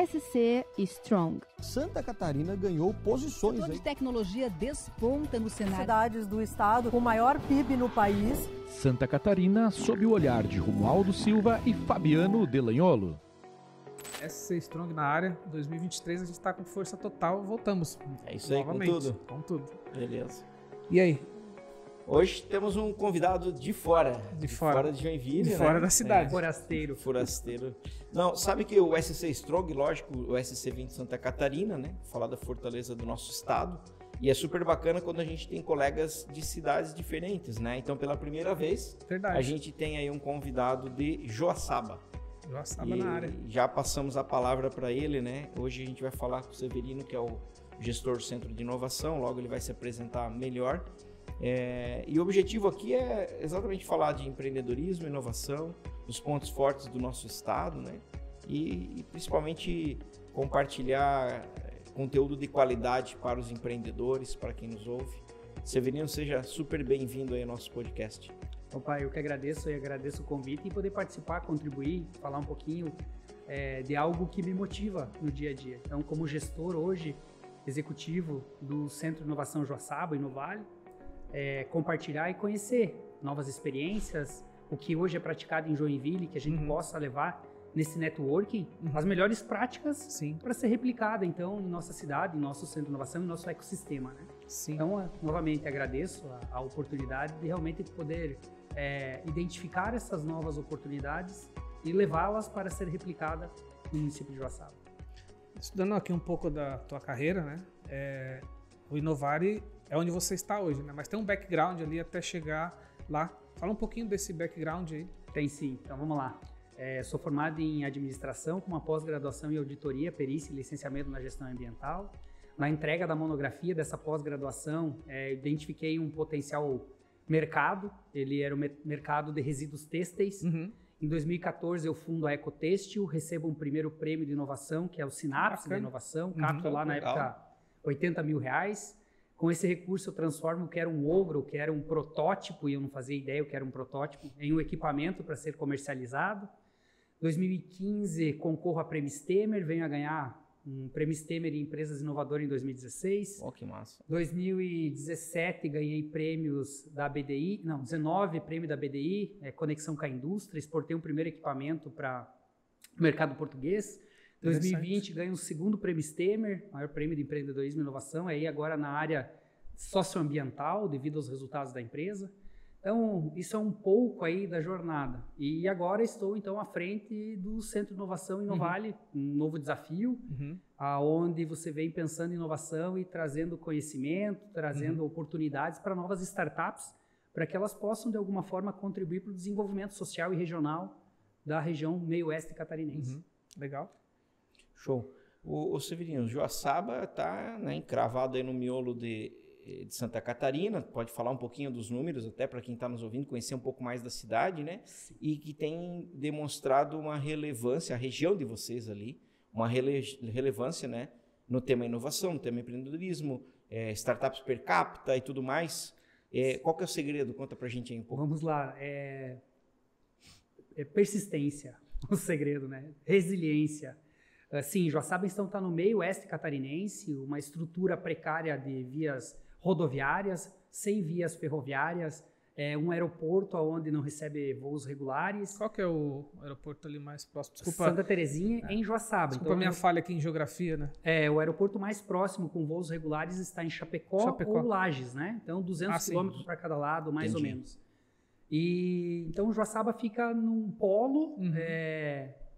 SC Strong. Santa Catarina ganhou posições. O setor de tecnologia desponta no cenário. Cidades do estado com maior PIB no país. Santa Catarina sob o olhar de Romualdo Silva e Fabiano Delagnolo. SC Strong na área, 2023 a gente está com força total, voltamos. É isso aí, novamente, com tudo. Com tudo. Beleza. E aí? Hoje temos um convidado de fora. De fora de Joinville, de né? fora da cidade. Forasteiro. Não, sabe que o SC Strong, lógico, o SC vem de Santa Catarina, né? Falar da fortaleza do nosso estado. E é super bacana quando a gente tem colegas de cidades diferentes, né? Então, pela primeira vez, a gente tem aí um convidado de Joaçaba. Joaçaba na área. Já passamos a palavra para ele, né? Hoje a gente vai falar com o Severino, que é o gestor do Centro de Inovação. Logo ele vai se apresentar melhor. E o objetivo aqui é exatamente falar de empreendedorismo, inovação, os pontos fortes do nosso estado, né? E principalmente compartilhar conteúdo de qualidade para os empreendedores, para quem nos ouve. Severino, seja super bem-vindo aí ao nosso podcast. Opa, eu que agradeço o convite e poder participar, contribuir, falar um pouquinho de algo que me motiva no dia a dia. Então, como gestor hoje, executivo do Centro de Inovação Joaçaba, Inovale, compartilhar e conhecer novas experiências, o que hoje é praticado em Joinville, que a gente possa levar nesse networking, as melhores práticas para ser replicada, então, em nossa cidade, em nosso Centro de Inovação, em nosso ecossistema, né? Sim. Então, novamente, agradeço a oportunidade de realmente poder identificar essas novas oportunidades e levá-las para ser replicada no município de Joaçaba. Estudando aqui um pouco da tua carreira, né? O Inovare é onde você está hoje, né? Mas tem um background ali até chegar lá. Fala um pouquinho desse background aí. Tem sim, então vamos lá. Sou formado em administração com uma pós-graduação em auditoria, perícia e licenciamento na gestão ambiental. Na entrega da monografia dessa pós-graduação, identifiquei um potencial mercado. Ele era o mercado de resíduos têxteis. Em 2014 eu fundo a Ecotêxtil, recebo um primeiro prêmio de inovação, que é o Sinapse da Inovação, capto lá na época R$80 mil. Com esse recurso eu transformo o que era um ogro, que era um protótipo, e eu não fazia ideia o que era um protótipo, em um equipamento para ser comercializado. 2015 concorro a Prêmio Stemer, venho a ganhar um Prêmio Stemer em Empresas Inovadoras em 2016. Que massa. 2017 ganhei prêmios da BDI, 19 prêmio da BDI, Conexão com a Indústria, exportei um primeiro equipamento para o mercado português. 2020 ganhei um segundo Prêmio Stemer, maior prêmio de empreendedorismo e inovação, aí agora na área socioambiental, devido aos resultados da empresa. Então, isso é um pouco aí da jornada. E agora estou, então, à frente do Centro de Inovação Inovale, um novo desafio, aonde você vem pensando em inovação e trazendo conhecimento, trazendo oportunidades para novas startups, para que elas possam, de alguma forma, contribuir para o desenvolvimento social e regional da região meio-oeste catarinense. Legal. Show. O Severino, Joaçaba está encravado aí no miolo de Santa Catarina, pode falar um pouquinho dos números, até para quem está nos ouvindo, conhecer um pouco mais da cidade, né? Sim. E que tem demonstrado uma relevância, a região de vocês ali, uma relevância, né? No tema inovação, no tema empreendedorismo, startups per capita e tudo mais. Qual que é o segredo? Conta para a gente aí um pouco. Vamos lá. Persistência, o segredo, né? Resiliência. Sim, Joaçaba então está no meio oeste catarinense, uma estrutura precária de vias rodoviárias, sem vias ferroviárias, um aeroporto onde não recebe voos regulares. Qual que é o aeroporto ali mais próximo? Desculpa. Santa Terezinha, em Joaçaba. Desculpa a minha falha aqui em geografia, né? O aeroporto mais próximo com voos regulares está em Chapecó. Ou Lages, né? Então 200 quilômetros para cada lado, mais ou menos. E então Joaçaba fica num polo,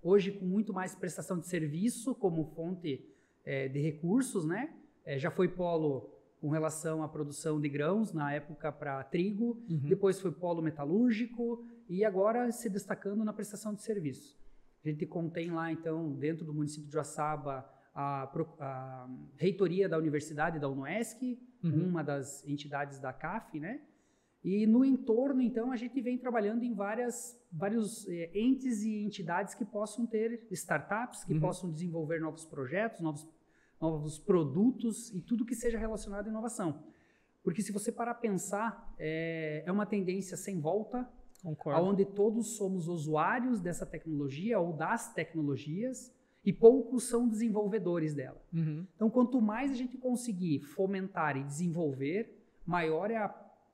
hoje com muito mais prestação de serviço como fonte de recursos, né? Já foi polo com relação à produção de grãos, na época para trigo, depois foi polo metalúrgico e agora se destacando na prestação de serviço. A gente contém lá, então, dentro do município de Joaçaba, a reitoria da Universidade da UNOESC, uma das entidades da CAF, né? E no entorno, então, a gente vem trabalhando em vários entes e entidades que possam ter startups, que possam desenvolver novos projetos, novos produtos e tudo que seja relacionado à inovação. Porque se você parar a pensar, é uma tendência sem volta, Concordo. onde todos somos usuários dessa tecnologia ou das tecnologias e poucos são desenvolvedores dela. Então, quanto mais a gente conseguir fomentar e desenvolver, maior é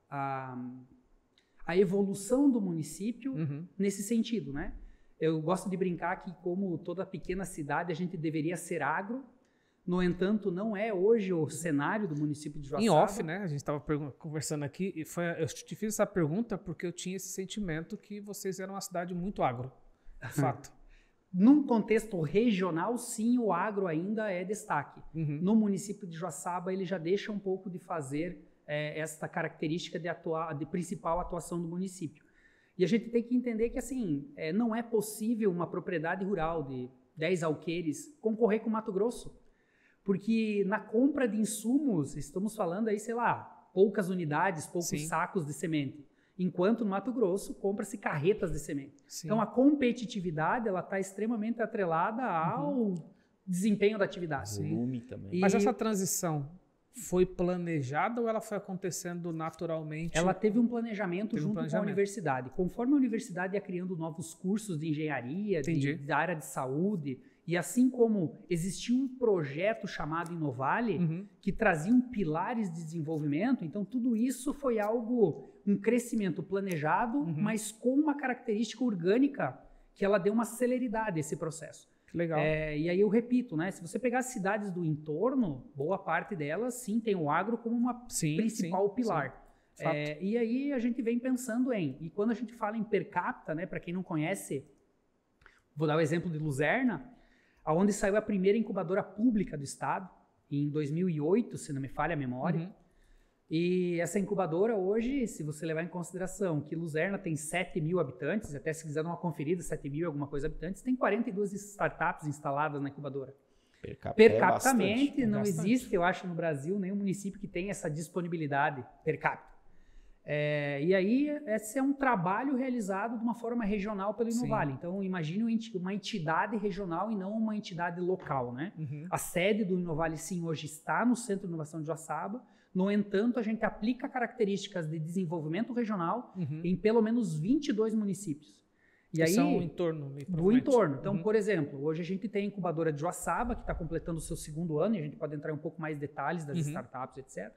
a evolução do município nesse sentido, né? Eu gosto de brincar que, como toda pequena cidade, a gente deveria ser agro. No entanto, não é hoje o cenário do município de Joaçaba. Em off, né? A gente estava conversando aqui e eu te fiz essa pergunta porque eu tinha esse sentimento que vocês eram uma cidade muito agro, de fato. Num contexto regional, sim, o agro ainda é destaque. No município de Joaçaba, ele já deixa um pouco de fazer esta característica de principal atuação do município. E a gente tem que entender que, assim, não é possível uma propriedade rural de 10 alqueires concorrer com o Mato Grosso. Porque na compra de insumos, estamos falando aí, sei lá, poucas unidades, poucos sacos de semente. Enquanto no Mato Grosso, compra-se carretas de semente. Então, a competitividade, ela está extremamente atrelada ao desempenho da atividade. Volume também. Mas essa transição foi planejada ou ela foi acontecendo naturalmente? Ela teve um planejamento junto com a universidade. Conforme a universidade ia criando novos cursos de engenharia, da área de saúde, e assim como existia um projeto chamado Inovale, que traziam pilares de desenvolvimento, então tudo isso foi um crescimento planejado, mas com uma característica orgânica que ela deu uma celeridade a esse processo. Legal. E aí eu repito, né? Se você pegar as cidades do entorno, boa parte delas, sim, tem o agro como uma principal pilar. E aí a gente vem pensando e quando a gente fala em per capita, né? Para quem não conhece, vou dar o exemplo de Luzerna, onde saiu a primeira incubadora pública do estado, em 2008, se não me falha a memória. E essa incubadora hoje, se você levar em consideração que Luzerna tem 7 mil habitantes, até se quiser dar uma conferida, 7 mil e alguma coisa habitantes, tem 42 startups instaladas na incubadora. Per capitamente, não existe, eu acho, no Brasil, nenhum município que tenha essa disponibilidade per capita. E aí, esse é um trabalho realizado de uma forma regional pelo Inovale. Então, imagine uma entidade regional e não uma entidade local, né? A sede do Inovale, sim, hoje está no Centro de Inovação de Joaçaba. No entanto, a gente aplica características de desenvolvimento regional em pelo menos 22 municípios. E aí, são o entorno. Do entorno. Então, por exemplo, hoje a gente tem a incubadora de Joaçaba, que está completando o seu 2º ano, e a gente pode entrar em um pouco mais em detalhes das startups, etc.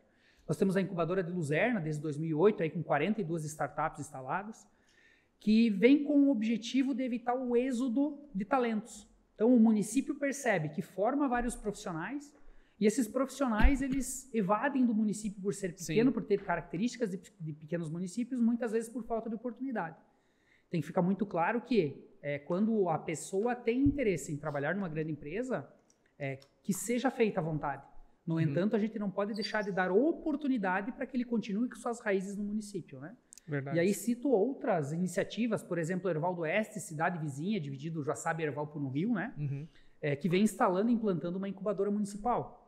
Nós temos a incubadora de Luzerna, desde 2008, aí com 42 startups instaladas, que vem com o objetivo de evitar o êxodo de talentos. Então, o município percebe que forma vários profissionais, e esses profissionais, eles evadem do município por ser pequeno, por ter características de pequenos municípios, muitas vezes por falta de oportunidade. Tem que ficar muito claro que quando a pessoa tem interesse em trabalhar numa grande empresa, que seja feita à vontade. No entanto, a gente não pode deixar de dar oportunidade para que ele continue com suas raízes no município, né? Verdade. E aí cito outras iniciativas, por exemplo, Erval do Oeste, cidade vizinha, dividido Joaçaba e Erval por um rio, né? Que vem instalando e implantando uma incubadora municipal.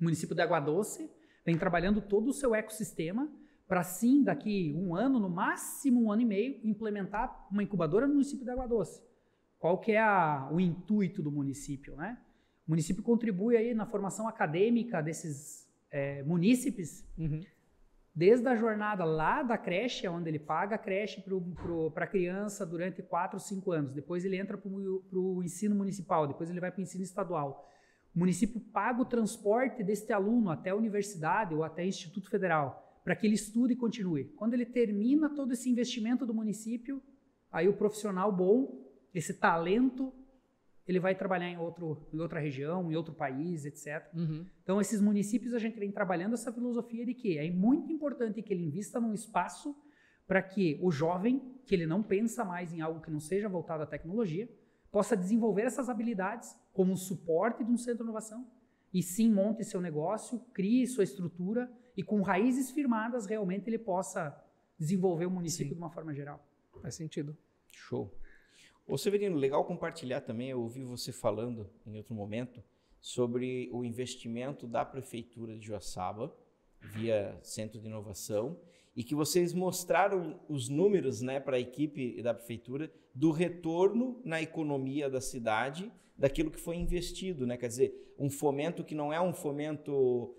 O município de Água Doce vem trabalhando todo o seu ecossistema para, sim, daqui um ano, no máximo um ano e meio, implementar uma incubadora no município de Água Doce. Qual que é o intuito do município, né? O município contribui aí na formação acadêmica desses munícipes, desde a jornada lá da creche, onde ele paga a creche para a criança durante 4 ou 5 anos. Depois ele entra para o ensino municipal, depois ele vai para o ensino estadual. O município paga o transporte deste aluno até a universidade ou até o Instituto Federal, para que ele estude e continue. Quando ele termina todo esse investimento do município, aí o profissional bom, esse talento, ele vai trabalhar em outra região, em outro país, etc. Então, esses municípios, a gente vem trabalhando essa filosofia de que é muito importante que ele invista num espaço para que o jovem, que ele não pensa mais em algo que não seja voltado à tecnologia, possa desenvolver essas habilidades como suporte de um centro de inovação e sim monte seu negócio, crie sua estrutura e com raízes firmadas realmente ele possa desenvolver o município de uma forma geral. Faz sentido. Show. Ô Severino, legal compartilhar também, eu ouvi você falando em outro momento sobre o investimento da Prefeitura de Joaçaba via Centro de Inovação e que vocês mostraram os números, né, para a equipe da Prefeitura do retorno na economia da cidade daquilo que foi investido, né? Quer dizer, um fomento que não é um fomento,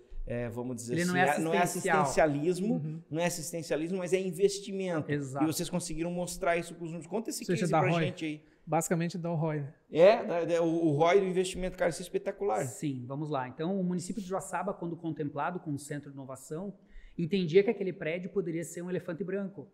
vamos dizer assim, não é assistencialismo, não é assistencialismo, mas é investimento. Exato. E vocês conseguiram mostrar isso para os números. Conta esse case para a gente aí. Basicamente dá o ROI, né? O ROI do investimento, cara, isso é espetacular. Sim, vamos lá. Então, o município de Joaçaba, quando contemplado com o Centro de Inovação, entendia que aquele prédio poderia ser um elefante branco.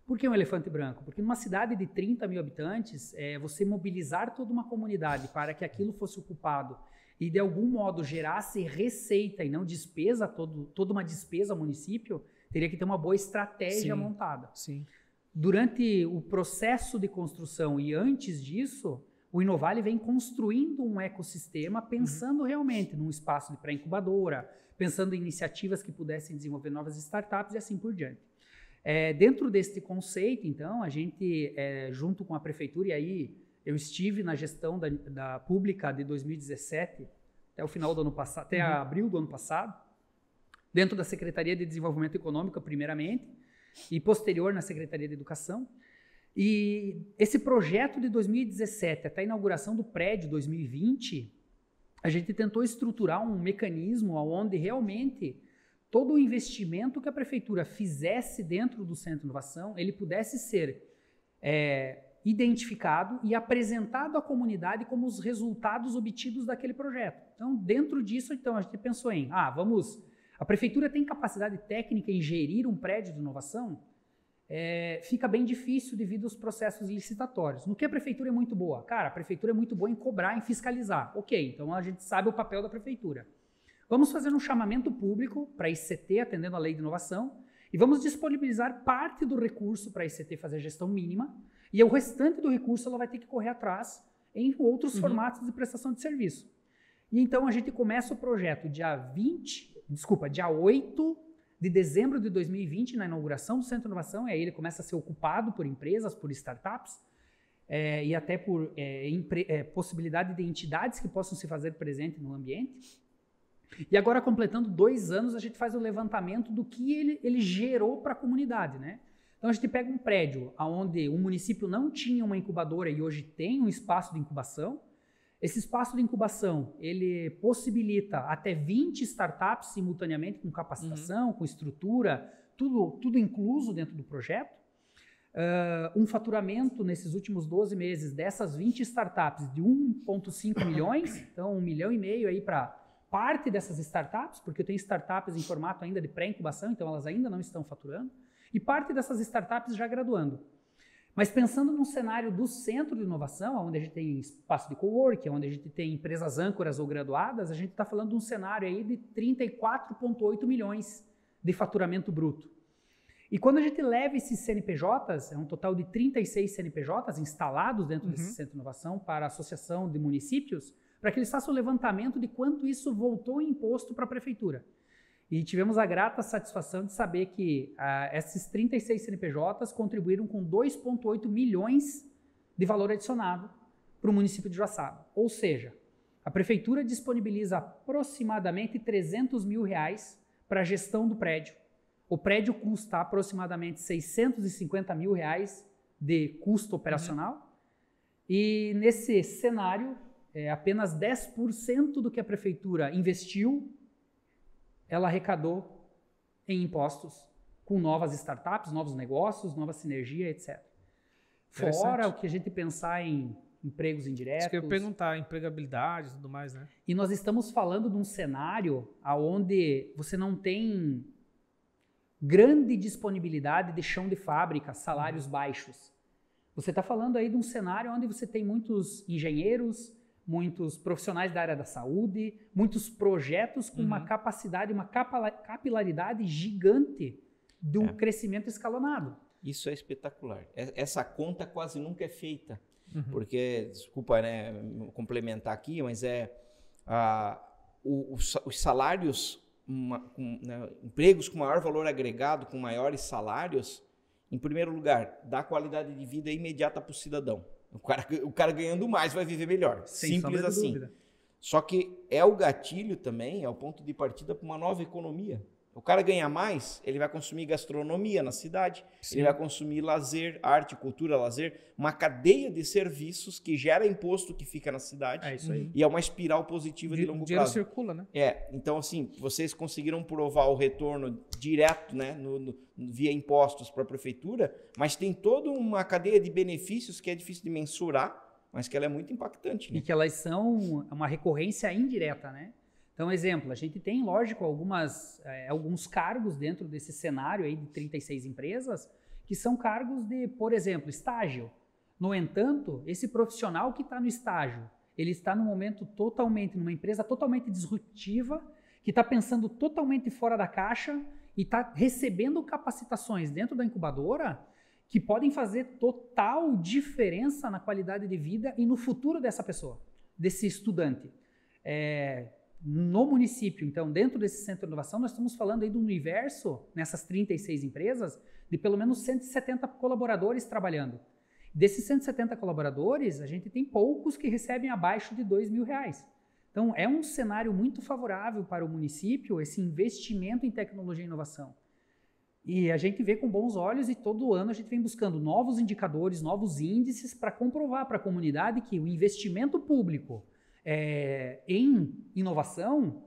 Por que um elefante branco? Porque numa cidade de 30 mil habitantes, você mobilizar toda uma comunidade para que aquilo fosse ocupado e de algum modo gerasse receita e não despesa, toda uma despesa ao município, teria que ter uma boa estratégia montada. Sim. Durante o processo de construção e antes disso, o Inovale vem construindo um ecossistema pensando realmente num espaço de pré-incubadora, pensando em iniciativas que pudessem desenvolver novas startups e assim por diante. Dentro deste conceito, então, a gente, junto com a prefeitura, e aí eu estive na gestão da pública de 2017, até o final do ano passado, até abril do ano passado, dentro da Secretaria de Desenvolvimento Econômico, primeiramente, e posterior na Secretaria de Educação. E esse projeto de 2017 até a inauguração do prédio 2020, a gente tentou estruturar um mecanismo onde realmente todo o investimento que a prefeitura fizesse dentro do Centro de Inovação, ele pudesse ser identificado e apresentado à comunidade como os resultados obtidos daquele projeto. Então, dentro disso, a gente pensou em, a prefeitura tem capacidade técnica em gerir um prédio de inovação? Fica bem difícil devido aos processos licitatórios. No que a prefeitura é muito boa? Cara, a prefeitura é muito boa em cobrar, em fiscalizar. Ok, então a gente sabe o papel da prefeitura. Vamos fazer um chamamento público para a ICT, atendendo a lei de inovação, e vamos disponibilizar parte do recurso para a ICT fazer a gestão mínima, e o restante do recurso ela vai ter que correr atrás em outros formatos de prestação de serviço. E então a gente começa o projeto dia 8 de dezembro de 2020, na inauguração do Centro de Inovação, e aí ele começa a ser ocupado por empresas, por startups, e até por possibilidade de entidades que possam se fazer presente no ambiente. E agora, completando 2 anos, a gente faz o levantamento do que ele gerou para a comunidade, né? Então, a gente pega um prédio onde o município não tinha uma incubadora e hoje tem um espaço de incubação. Esse espaço de incubação, ele possibilita até 20 startups simultaneamente com capacitação, com estrutura, tudo incluso dentro do projeto. Um faturamento nesses últimos 12 meses dessas 20 startups de 1,5 milhões, então 1,5 milhão aí para parte dessas startups, porque eu tenho startups em formato ainda de pré-incubação, então elas ainda não estão faturando, e parte dessas startups já graduando. Mas pensando num cenário do Centro de Inovação, onde a gente tem espaço de coworking, onde a gente tem empresas âncoras ou graduadas, a gente está falando de um cenário aí de 34,8 milhões de faturamento bruto. E quando a gente leva esses CNPJs, é um total de 36 CNPJs instalados dentro desse Centro de Inovação para a Associação de Municípios, para que eles façam o levantamento de quanto isso voltou em imposto para a prefeitura. E tivemos a grata satisfação de saber que esses 36 CNPJs contribuíram com 2,8 milhões de valor adicionado para o município de Joaçaba. Ou seja, a prefeitura disponibiliza aproximadamente R$300 mil para a gestão do prédio. O prédio custa aproximadamente R$650 mil de custo operacional. E nesse cenário, apenas 10% do que a prefeitura investiu, ela arrecadou em impostos, com novas startups, novos negócios, nova sinergia, etc. Fora o que a gente pensar em empregos indiretos. Isso que eu ia perguntar, empregabilidade e tudo mais, né? E nós estamos falando de um cenário onde você não tem grande disponibilidade de chão de fábrica, salários baixos. Você está falando aí de um cenário onde você tem muitos engenheiros, muitos profissionais da área da saúde, muitos projetos com uma capacidade, uma capilaridade gigante do crescimento escalonado. Isso é espetacular. Essa conta quase nunca é feita, porque, desculpa, né, complementar aqui, mas os salários, empregos com maior valor agregado, com maiores salários, em primeiro lugar, dá qualidade de vida imediata para o cidadão. O cara ganhando mais vai viver melhor. Simples assim. Dúvida. Só que é o gatilho também, é o ponto de partida para uma nova economia. O cara ganha mais, ele vai consumir gastronomia na cidade, ele vai consumir lazer, arte, cultura, lazer, uma cadeia de serviços que gera imposto que fica na cidade. É isso aí. E é uma espiral positiva de longo prazo. O dinheiro circula, né? Então assim, vocês conseguiram provar o retorno direto, né, via impostos para a prefeitura, mas tem toda uma cadeia de benefícios que é difícil de mensurar, mas que ela é muito impactante, né? E que elas são uma recorrência indireta, né? Então, exemplo, a gente tem, lógico, alguns cargos dentro desse cenário aí de 36 empresas que são cargos de, por exemplo, estágio. No entanto, esse profissional que está no estágio, ele está numa empresa totalmente disruptiva, que está pensando totalmente fora da caixa e está recebendo capacitações dentro da incubadora que podem fazer total diferença na qualidade de vida e no futuro dessa pessoa, desse estudante. No município, então, dentro desse centro de inovação, nós estamos falando aí do universo, nessas 36 empresas, de pelo menos 170 colaboradores trabalhando. Desses 170 colaboradores, a gente tem poucos que recebem abaixo de R$2.000. Então, é um cenário muito favorável para o município, esse investimento em tecnologia e inovação. E a gente vê com bons olhos e todo ano a gente vem buscando novos indicadores, novos índices para comprovar para a comunidade que o investimento público em inovação,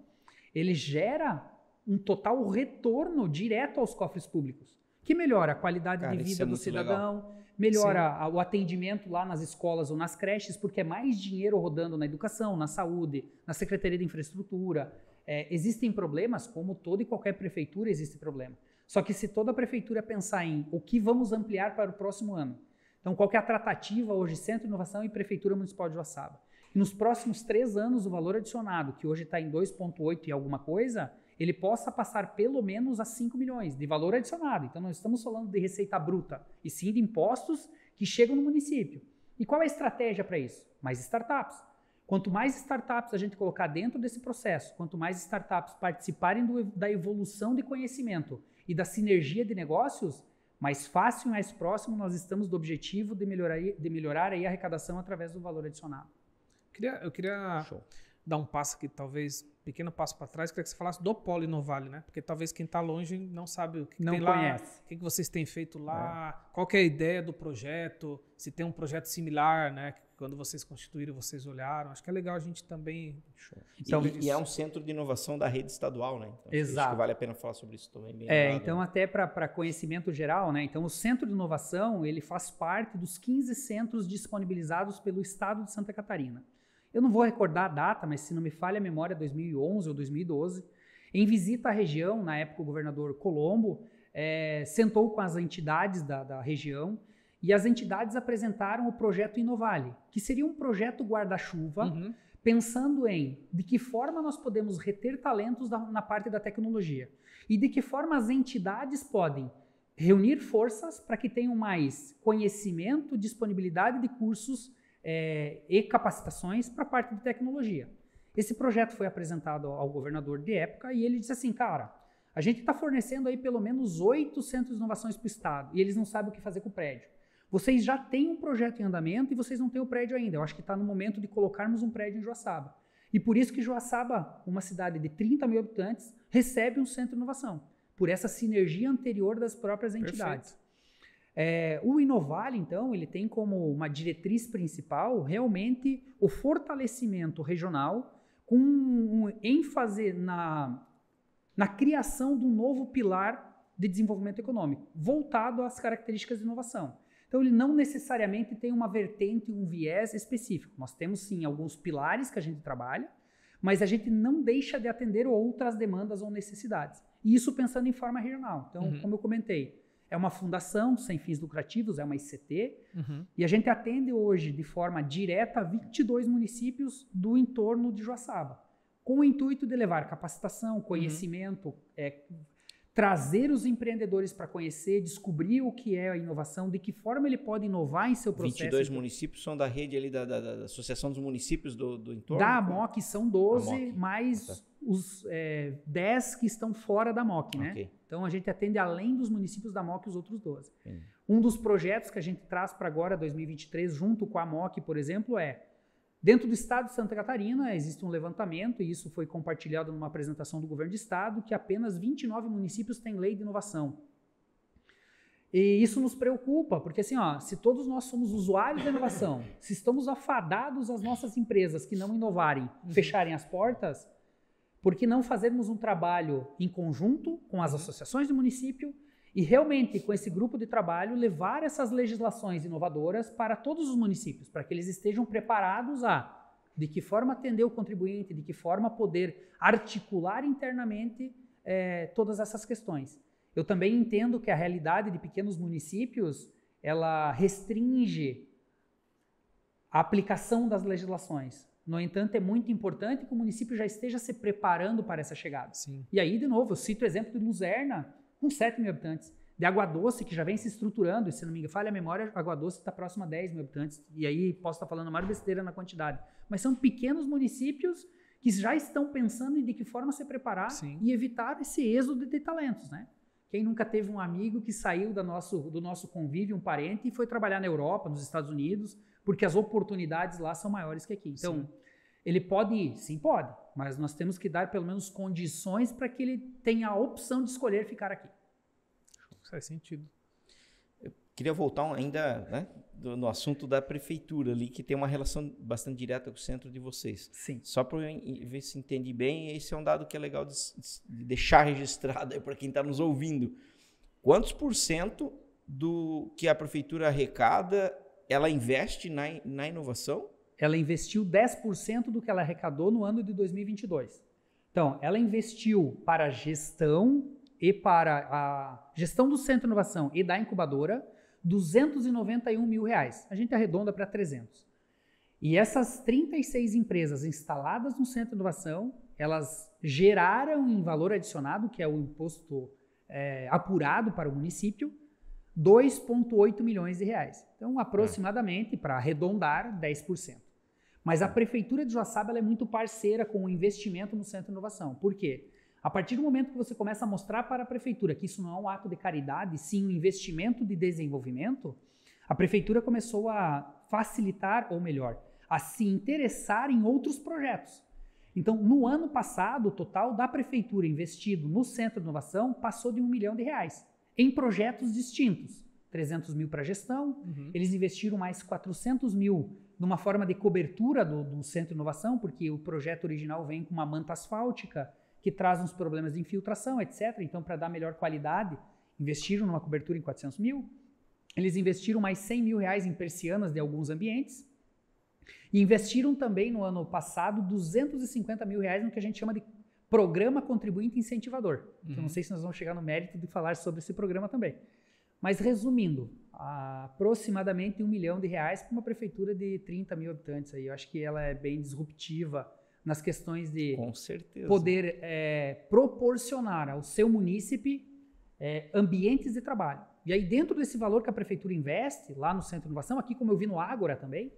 ele gera um total retorno direto aos cofres públicos, que melhora a qualidade de vida do cidadão, legal. Melhora o atendimento lá nas escolas ou nas creches, porque é mais dinheiro rodando na educação, na saúde, na Secretaria de Infraestrutura. Existem problemas, como toda e qualquer prefeitura existe problema. Só que se toda a prefeitura pensar em o que vamos ampliar para o próximo ano, então qual que é a tratativa hoje, Centro de Inovação e Prefeitura Municipal de Joaçaba? E nos próximos 3 anos, o valor adicionado, que hoje está em 2,8 e alguma coisa, ele possa passar pelo menos a 5 milhões de valor adicionado. Então, nós estamos falando de receita bruta, e sim de impostos que chegam no município. E qual é a estratégia para isso? Mais startups. Quanto mais startups a gente colocar dentro desse processo, quanto mais startups participarem da evolução de conhecimento e da sinergia de negócios, mais fácil e mais próximo nós estamos do objetivo de melhorar aí a arrecadação através do valor adicionado. Eu queria dar um passo aqui, talvez, pequeno passo para trás, queria que você falasse do Polo Inovale, né? Porque talvez quem está longe não sabe o que tem lá, o que vocês têm feito lá, qual que é a ideia do projeto, se tem um projeto similar, né? Quando vocês constituíram, vocês olharam. Acho que é legal a gente também... Então, e é um centro de inovação da rede estadual, né? Então, exato. Acho que vale a pena falar sobre isso também. Então, até para conhecimento geral, né? Então, o Centro de Inovação, ele faz parte dos 15 centros disponibilizados pelo Estado de Santa Catarina. Eu não vou recordar a data, mas se não me falha a memória, 2011 ou 2012, em visita à região, na época o governador Colombo sentou com as entidades da região e as entidades apresentaram o projeto Inovale, que seria um projeto guarda-chuva, pensando em de que forma nós podemos reter talentos na parte da tecnologia e de que forma as entidades podem reunir forças para que tenham mais conhecimento, disponibilidade de cursos e capacitações para a parte de tecnologia. Esse projeto foi apresentado ao governador de época e ele disse assim, cara, a gente está fornecendo aí pelo menos 8 centros de inovações para o Estado e eles não sabem o que fazer com o prédio. Vocês já têm um projeto em andamento e vocês não têm o prédio ainda. Eu acho que está no momento de colocarmos um prédio em Joaçaba. E por isso que Joaçaba, uma cidade de 30 mil habitantes, recebe um centro de inovação, por essa sinergia anterior das próprias entidades. O Inovale, então, ele tem como uma diretriz principal realmente o fortalecimento regional com um ênfase na criação de um novo pilar de desenvolvimento econômico, voltado às características de inovação. Então, ele não necessariamente tem uma vertente, um viés específico. Nós temos, sim, alguns pilares que a gente trabalha, mas a gente não deixa de atender outras demandas ou necessidades. E isso pensando em forma regional. Então, como eu comentei, é uma fundação sem fins lucrativos, é uma ICT, e a gente atende hoje de forma direta 22 municípios do entorno de Joaçaba, com o intuito de levar capacitação, conhecimento, trazer os empreendedores para conhecer, descobrir o que é a inovação, de que forma ele pode inovar em seu processo. 22 municípios são da rede ali da Associação dos Municípios do entorno? Da AMOC são 12, mais os 10 que estão fora da AMOC, né? Okay. Então, a gente atende além dos municípios da AMOC os outros 12. Um dos projetos que a gente traz para agora, 2023, junto com a AMOC, por exemplo, dentro do estado de Santa Catarina, existe um levantamento, e isso foi compartilhado numa apresentação do governo do estado, que apenas 29 municípios têm lei de inovação. E isso nos preocupa, porque assim, se todos nós somos usuários da inovação, se estamos afadados às nossas empresas que não inovarem, fecharem as portas, por que não fazermos um trabalho em conjunto com as associações do município E realmente, com esse grupo de trabalho, levar essas legislações inovadoras para todos os municípios, para que eles estejam preparados de que forma atender o contribuinte, de que forma poder articular internamente todas essas questões. Eu também entendo que a realidade de pequenos municípios, ela restringe a aplicação das legislações. No entanto, é muito importante que o município já esteja se preparando para essa chegada. Sim. E aí, de novo, eu cito o exemplo de Luzerna, com 7 mil habitantes, de Água Doce, que já vem se estruturando, e se não me falha a memória, Água Doce está próximo a 10 mil habitantes, e aí posso estar falando mais besteira na quantidade. Mas são pequenos municípios que já estão pensando em de que forma se preparar e evitar esse êxodo de talentos, né? Quem nunca teve um amigo que saiu do nosso convívio, um parente, e foi trabalhar na Europa, nos Estados Unidos, porque as oportunidades lá são maiores que aqui. Então, ele pode ir? Sim, pode. Mas nós temos que dar pelo menos condições para que ele tenha a opção de escolher ficar aqui. Faz sentido. Eu queria voltar ainda, né, no assunto da prefeitura ali, que tem uma relação bastante direta com o centro de vocês. Sim. Só para ver se entendi bem, esse é um dado que é legal de deixar registrado para quem está nos ouvindo. Quantos % do que a prefeitura arrecada, ela investe na inovação? Ela investiu 10% do que ela arrecadou no ano de 2022. Então, ela investiu para a gestão e para a gestão do Centro de Inovação e da incubadora, R$291 mil. A gente arredonda para 300. E essas 36 empresas instaladas no Centro de Inovação, elas geraram em valor adicionado, que é o imposto apurado para o município, R$2,8 milhões. Então, aproximadamente, para arredondar, 10%. Mas a Prefeitura de Joaçaba ela é muito parceira com o investimento no Centro de Inovação. Por quê? A partir do momento que você começa a mostrar para a Prefeitura que isso não é um ato de caridade, sim um investimento de desenvolvimento, a Prefeitura começou a facilitar, ou melhor, a se interessar em outros projetos. Então, no ano passado, o total da Prefeitura investido no Centro de Inovação passou de R$1 milhão em projetos distintos. 300 mil para gestão, eles investiram mais 400 mil numa forma de cobertura do Centro de Inovação, porque o projeto original vem com uma manta asfáltica, que traz uns problemas de infiltração, etc. Então, para dar melhor qualidade, investiram numa cobertura em 400 mil. Eles investiram mais R$100 mil em persianas de alguns ambientes. E investiram também, no ano passado, R$250 mil no que a gente chama de Programa Contribuinte Incentivador. Eu não sei se nós vamos chegar no mérito de falar sobre esse programa também. Mas, resumindo, aproximadamente R$1 milhão para uma prefeitura de 30 mil habitantes. Aí. Eu acho que ela é bem disruptiva nas questões de poder proporcionar ao seu munícipe ambientes de trabalho. E aí, dentro desse valor que a prefeitura investe, lá no Centro de Inovação, aqui como eu vi no Ágora também,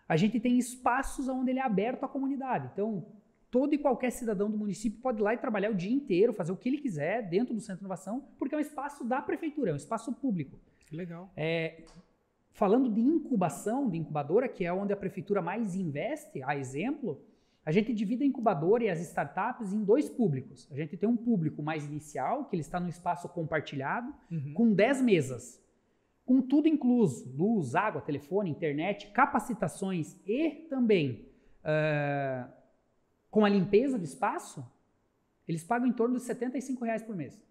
a gente tem espaços onde ele é aberto à comunidade. Então, todo e qualquer cidadão do município pode ir lá e trabalhar o dia inteiro, fazer o que ele quiser dentro do Centro de Inovação, porque é um espaço da prefeitura, é um espaço público. Que legal. Falando de incubação, de incubadora, que é onde a prefeitura mais investe, a exemplo, a gente divide a incubadora e as startups em dois públicos. A gente tem um público mais inicial, que ele está no espaço compartilhado, com 10 mesas, com tudo incluso, luz, água, telefone, internet, capacitações e também com a limpeza do espaço, eles pagam em torno de R$75 por mês.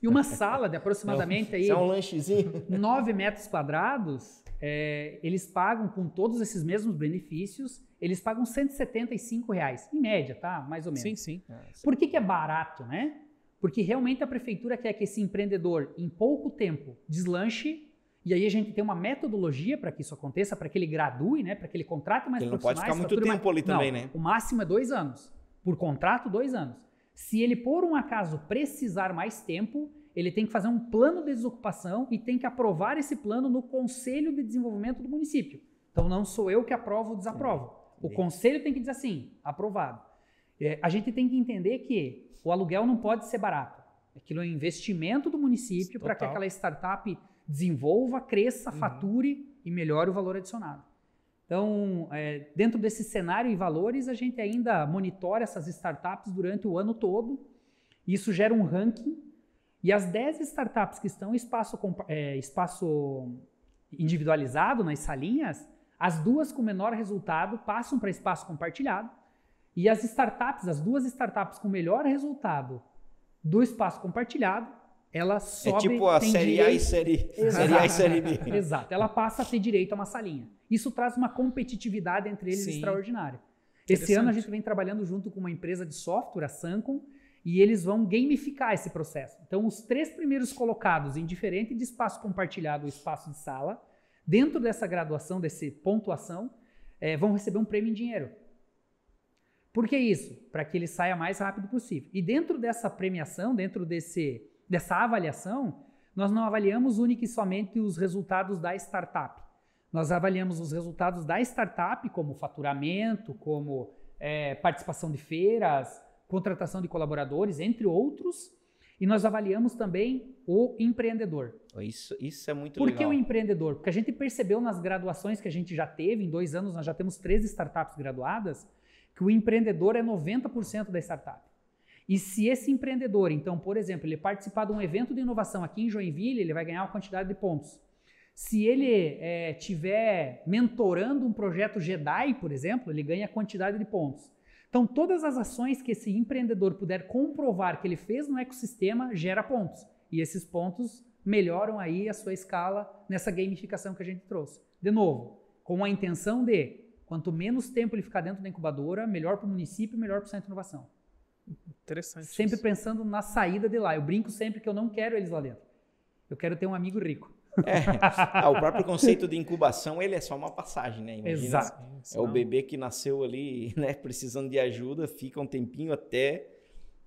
E uma sala de aproximadamente aí, um lanchezinho. 9 metros quadrados, eles pagam com todos esses mesmos benefícios, eles pagam R$175, em média, tá? Mais ou menos. Sim, sim. Por que é barato, né? Porque realmente a prefeitura quer que esse empreendedor, em pouco tempo, deslanche, e aí a gente tem uma metodologia para que isso aconteça, para que ele gradue, né? Para que ele contrate mais profissionais. Ele não pode ficar muito tempo ali também, né? O máximo é 2 anos. Por contrato, 2 anos. Se ele, por um acaso, precisar mais tempo, ele tem que fazer um plano de desocupação e tem que aprovar esse plano no Conselho de Desenvolvimento do município. Então, não sou eu que aprovo ou desaprovo. O Conselho tem que dizer assim, aprovado. A gente tem que entender que o aluguel não pode ser barato. Aquilo é um investimento do município para que aquela startup desenvolva, cresça, fature e melhore o valor adicionado. Então, dentro desse cenário e valores, a gente ainda monitora essas startups durante o ano todo. Isso gera um ranking. E as 10 startups que estão em espaço individualizado, nas salinhas, as 2 com menor resultado passam para espaço compartilhado. E as 2 startups com melhor resultado do espaço compartilhado ela sobe... É tipo a Série A e Série B. Exato. Ela passa a ter direito a uma salinha. Isso traz uma competitividade entre eles extraordinária. Esse ano a gente vem trabalhando junto com uma empresa de software, a Sancom, e eles vão gamificar esse processo. Então, os 3 primeiros colocados, indiferente de espaço compartilhado ou espaço de sala, dentro dessa graduação, dessa pontuação, vão receber um prêmio em dinheiro. Por que isso? Para que ele saia mais rápido possível. E dentro dessa premiação, dentro dessa avaliação, nós não avaliamos única e somente os resultados da startup. Nós avaliamos os resultados da startup, como faturamento, como participação de feiras, contratação de colaboradores, entre outros, e nós avaliamos também o empreendedor. Isso é muito legal. Por que o empreendedor? Porque a gente percebeu nas graduações que a gente já teve, em 2 anos nós já temos 13 startups graduadas, que o empreendedor é 90% da startup. E se esse empreendedor, então, por exemplo, ele participar de um evento de inovação aqui em Joinville, ele vai ganhar uma quantidade de pontos. Se ele estiver mentorando um projeto JEDI, por exemplo, ele ganha a quantidade de pontos. Então, todas as ações que esse empreendedor puder comprovar que ele fez no ecossistema, gera pontos. E esses pontos melhoram aí a sua escala nessa gamificação que a gente trouxe. De novo, com a intenção de, quanto menos tempo ele ficar dentro da incubadora, melhor para o município, melhor para o Centro de Inovação. Interessante. Sempre pensando na saída de lá. Eu brinco sempre que eu não quero eles lá dentro. Eu quero ter um amigo rico. O próprio conceito de incubação, ele é só uma passagem, né? Imagina, exato. É o bebê que nasceu ali, né, precisando de ajuda, fica um tempinho até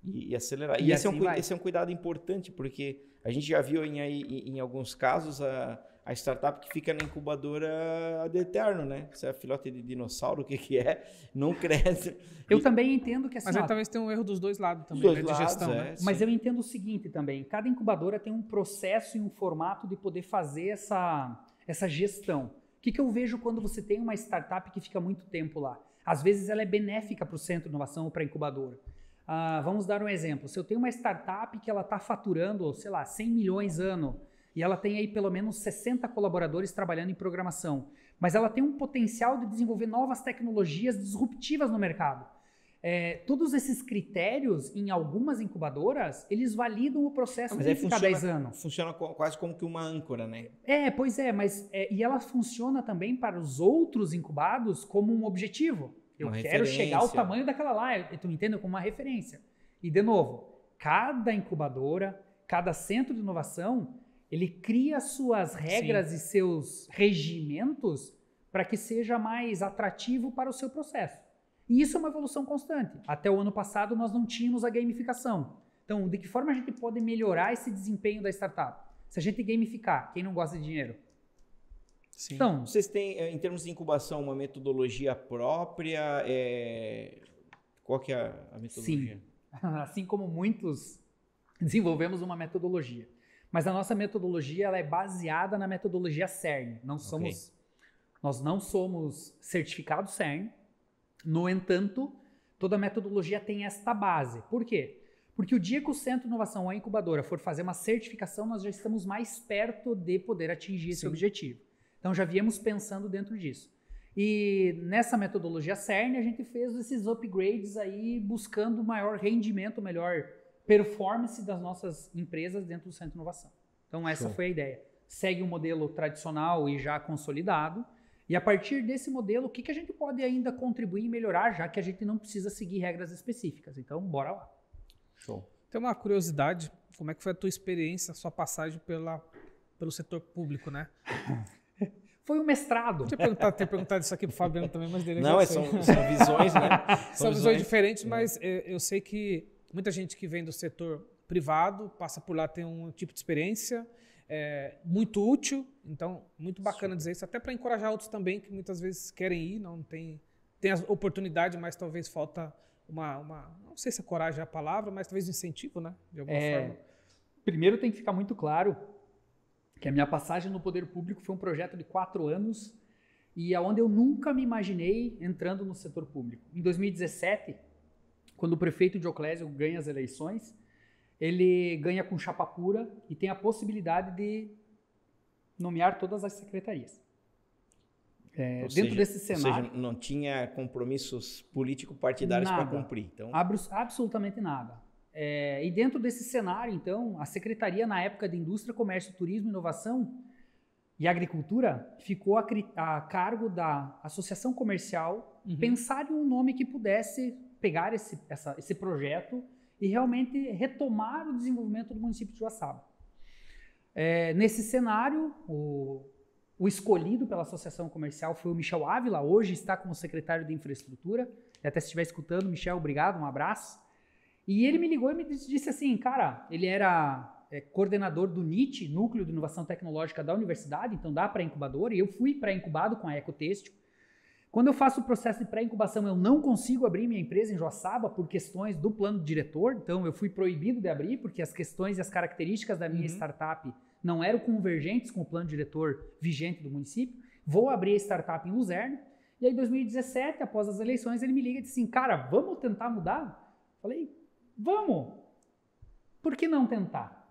e acelerar. E esse é um cuidado importante, porque a gente já viu em alguns casos a startup que fica na incubadora ad eterno, né? Se é filhote de dinossauro, o que é, não cresce. Eu também entendo que assim... Mas aí talvez tenha um erro dos 2 lados também, de gestão. Né? Mas eu entendo o seguinte também, cada incubadora tem um processo e um formato de poder fazer essa gestão. O que eu vejo quando você tem uma startup que fica muito tempo lá? Às vezes ela é benéfica para o centro de inovação ou para a incubadora. Vamos dar um exemplo. Se eu tenho uma startup que ela está faturando, sei lá, 100 milhões ano, e ela tem aí pelo menos 60 colaboradores trabalhando em programação, mas ela tem um potencial de desenvolver novas tecnologias disruptivas no mercado. Todos esses critérios, em algumas incubadoras, eles validam o processo de ficar 10 anos. Funciona quase como que uma âncora, né? Pois é, mas e ela funciona também para os outros incubados como um objetivo. Eu quero chegar ao tamanho daquela lá, tu entende? Como uma referência. E, de novo, cada incubadora, cada centro de inovação, ele cria suas regras e seus regimentos para que seja mais atrativo para o seu processo. E isso é uma evolução constante. Até o ano passado nós não tínhamos a gamificação. Então, de que forma a gente pode melhorar esse desempenho da startup? Se a gente gamificar, quem não gosta de dinheiro? Sim. Então, vocês têm, em termos de incubação, uma metodologia própria? Qual que é a metodologia? Sim. Assim como muitos, desenvolvemos uma metodologia. Mas a nossa metodologia ela é baseada na metodologia CERN. Nós não somos certificados CERN. No entanto, toda metodologia tem esta base. Por quê? Porque o dia que o Centro de Inovação ou a incubadora for fazer uma certificação, nós já estamos mais perto de poder atingir esse objetivo. Então, já viemos pensando dentro disso. E nessa metodologia CERN, a gente fez esses upgrades aí, buscando maior rendimento, melhor performance das nossas empresas dentro do Centro de Inovação. Então, essa foi a ideia. Segue um modelo tradicional e já consolidado. E a partir desse modelo, o que a gente pode ainda contribuir e melhorar, já que a gente não precisa seguir regras específicas. Então, bora lá. Show. Tem uma curiosidade, como é que foi a tua experiência, a sua passagem pelo setor público, né? Foi um mestrado. Tinha perguntado isso aqui pro Fabiano também, mas dele não, são visões, né? São visões diferentes, mas eu sei que muita gente que vem do setor privado, passa por lá, tem um tipo de experiência muito útil, então muito bacana dizer isso, até para encorajar outros também que muitas vezes querem ir, não tem a oportunidade, mas talvez falta não sei se a coragem é a palavra, mas talvez incentivo, né? De alguma forma. Primeiro tem que ficar muito claro que a minha passagem no poder público foi um projeto de 4 anos e aonde eu nunca me imaginei entrando no setor público. Em 2017, quando o prefeito Dioclésio ganha as eleições, ele ganha com chapa pura e tem a possibilidade de nomear todas as secretarias. Dentro desse cenário... Ou seja, não tinha compromissos político-partidários para cumprir. Então... Absolutamente nada. E dentro desse cenário, então, a Secretaria, na época de Indústria, Comércio, Turismo, Inovação e Agricultura, ficou a cargo da Associação Comercial pensar em um nome que pudesse pegar esse projeto e realmente retomar o desenvolvimento do município de Joaçaba. Nesse cenário, o escolhido pela Associação Comercial foi o Michel Ávila, hoje está como secretário de Infraestrutura. Até se estiver escutando, Michel, obrigado, um abraço. E ele me ligou e me disse assim, cara, ele era coordenador do NIT, Núcleo de Inovação Tecnológica da Universidade, então da pré-incubadora, e eu fui pré-incubado com a Ecotêxtil. Quando eu faço o processo de pré-incubação, eu não consigo abrir minha empresa em Joaçaba por questões do plano diretor, então eu fui proibido de abrir, porque as questões e as características da minha startup não eram convergentes com o plano diretor vigente do município. Vou abrir a startup em Luzerna, e aí em 2017, após as eleições, ele me liga e disse assim, cara, vamos tentar mudar? Falei, vamos! Por que não tentar?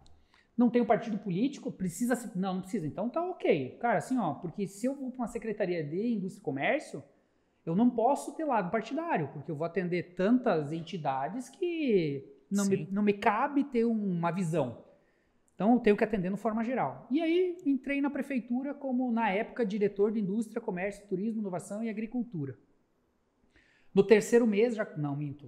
Não tem um partido político? Precisa? Não precisa. Então tá ok. Cara, assim, porque se eu vou para uma secretaria de Indústria e Comércio, eu não posso ter lado partidário, porque eu vou atender tantas entidades que não me cabe ter uma visão. Então eu tenho que atender de forma geral. E aí entrei na prefeitura como, na época, diretor de Indústria, Comércio, Turismo, Inovação e Agricultura. No terceiro mês,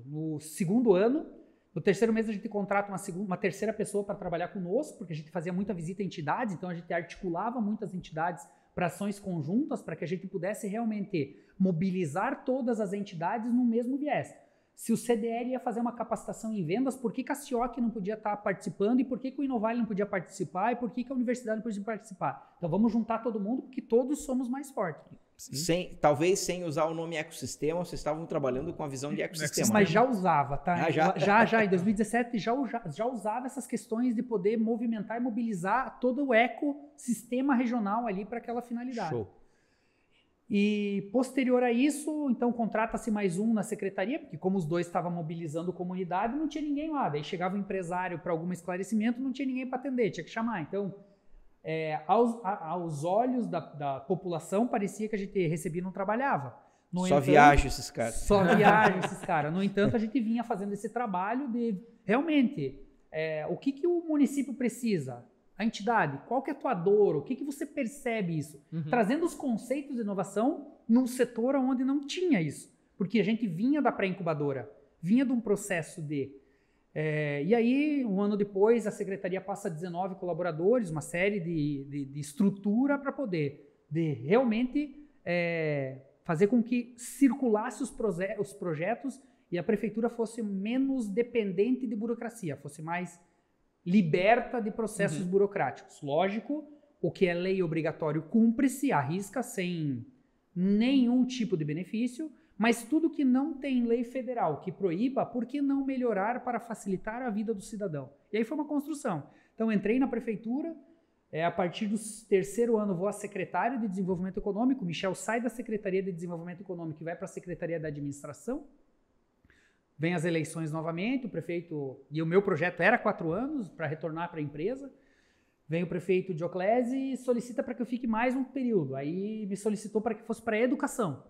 no segundo ano, no terceiro mês a gente contrata uma terceira pessoa para trabalhar conosco, porque a gente fazia muita visita a entidades, então a gente articulava muitas entidades para ações conjuntas, para que a gente pudesse realmente mobilizar todas as entidades no mesmo viés. Se o CDL ia fazer uma capacitação em vendas, por que a CIOC não podia estar participando e por que o Inovale não podia participar e por que a universidade não podia participar? Então vamos juntar todo mundo, porque todos somos mais fortes. Talvez sem usar o nome ecossistema, vocês estavam trabalhando com a visão de ecossistema. Mas já usava, tá? Já em 2017 já usava essas questões de poder movimentar e mobilizar todo o ecossistema regional ali para aquela finalidade. Show. E posterior a isso, então contrata-se mais um na secretaria, porque como os dois estavam mobilizando comunidade, não tinha ninguém lá. Daí chegava o empresário para algum esclarecimento, não tinha ninguém para atender, tinha que chamar. Então, aos olhos da população, parecia que a gente recebia e não trabalhava. Só viajam esses caras. Só viajam esses caras. No entanto, a gente vinha fazendo esse trabalho de, realmente, o que o município precisa? A entidade, qual que é a tua dor? O que você percebe isso? Trazendo os conceitos de inovação num setor onde não tinha isso. Porque a gente vinha da pré-incubadora, vinha de um processo de... e aí, um ano depois, a secretaria passa a 19 colaboradores, uma série de estrutura para poder realmente fazer com que circulasse os projetos e a prefeitura fosse menos dependente de burocracia, fosse mais liberta de processos burocráticos. Lógico, o que é lei obrigatório cumpre-se, arrisca sem nenhum tipo de benefício, mas tudo que não tem lei federal que proíba, por que não melhorar para facilitar a vida do cidadão? E aí foi uma construção. Então, entrei na prefeitura, a partir do terceiro ano vou a secretário de Desenvolvimento Econômico, Michel sai da Secretaria de Desenvolvimento Econômico e vai para a Secretaria da Administração. Vem as eleições novamente, o prefeito... E o meu projeto era 4 anos para retornar para a empresa. Vem o prefeito Dioclese e solicita para que eu fique mais um período. Aí me solicitou para que fosse para a educação.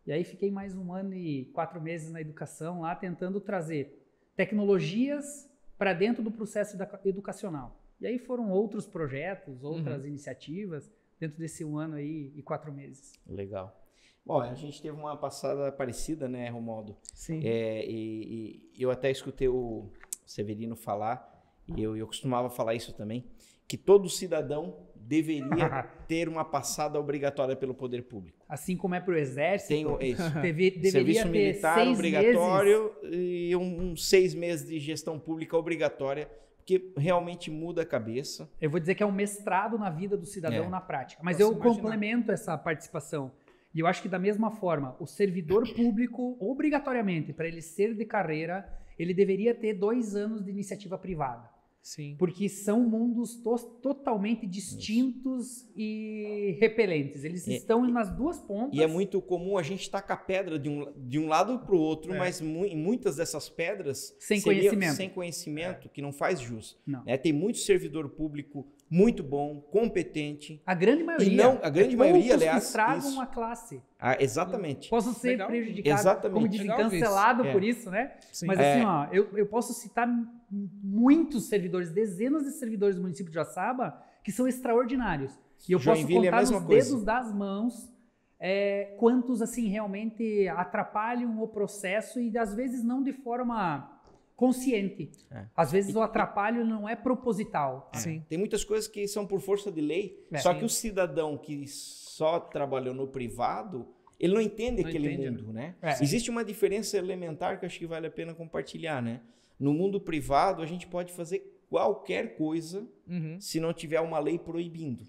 E aí fiquei mais 1 ano e 4 meses na educação lá, tentando trazer tecnologias para dentro do processo educacional. E aí foram outros projetos, outras iniciativas, dentro desse 1 ano aí e 4 meses. Legal. Bom, a gente teve uma passada parecida, né, Romualdo? Sim. E eu até escutei o Severino falar, e eu costumava falar isso também, que todo cidadão deveria ter uma passada obrigatória pelo poder público. Assim como é para o Exército, deveria serviço militar ter 6 obrigatório meses. E 6 meses de gestão pública obrigatória, porque realmente muda a cabeça. Eu vou dizer que é um mestrado na vida do cidadão na prática, mas eu complemento essa participação. E eu acho que da mesma forma, o servidor público, obrigatoriamente, para ele ser de carreira, ele deveria ter 2 anos de iniciativa privada. Sim. Porque são mundos totalmente distintos e repelentes. Eles estão nas duas pontas. E é muito comum a gente tacar pedra de um lado para o outro, mas em muitas dessas pedras... Sem conhecimento, que não faz jus. Não. Tem muito servidor público muito bom, competente. A grande maioria. E não, a grande maioria, aliás, que estragam a classe. Exatamente. Posso ser prejudicado, exatamente. como dizem, cancelado por isso, né? Sim. Mas assim, ó, eu posso citar muitos servidores, dezenas de servidores do município de Joaçaba que são extraordinários. E eu posso contar nos dedos das mãos quantos assim realmente atrapalham o processo e às vezes não de forma consciente. Às vezes o atrapalho não é proposital. Sim. Tem muitas coisas que são por força de lei, só que o cidadão que só trabalhou no privado, ele não entende aquele mundo, né? Existe uma diferença elementar que eu acho que vale a pena compartilhar, né? No mundo privado, a gente pode fazer qualquer coisa se não tiver uma lei proibindo.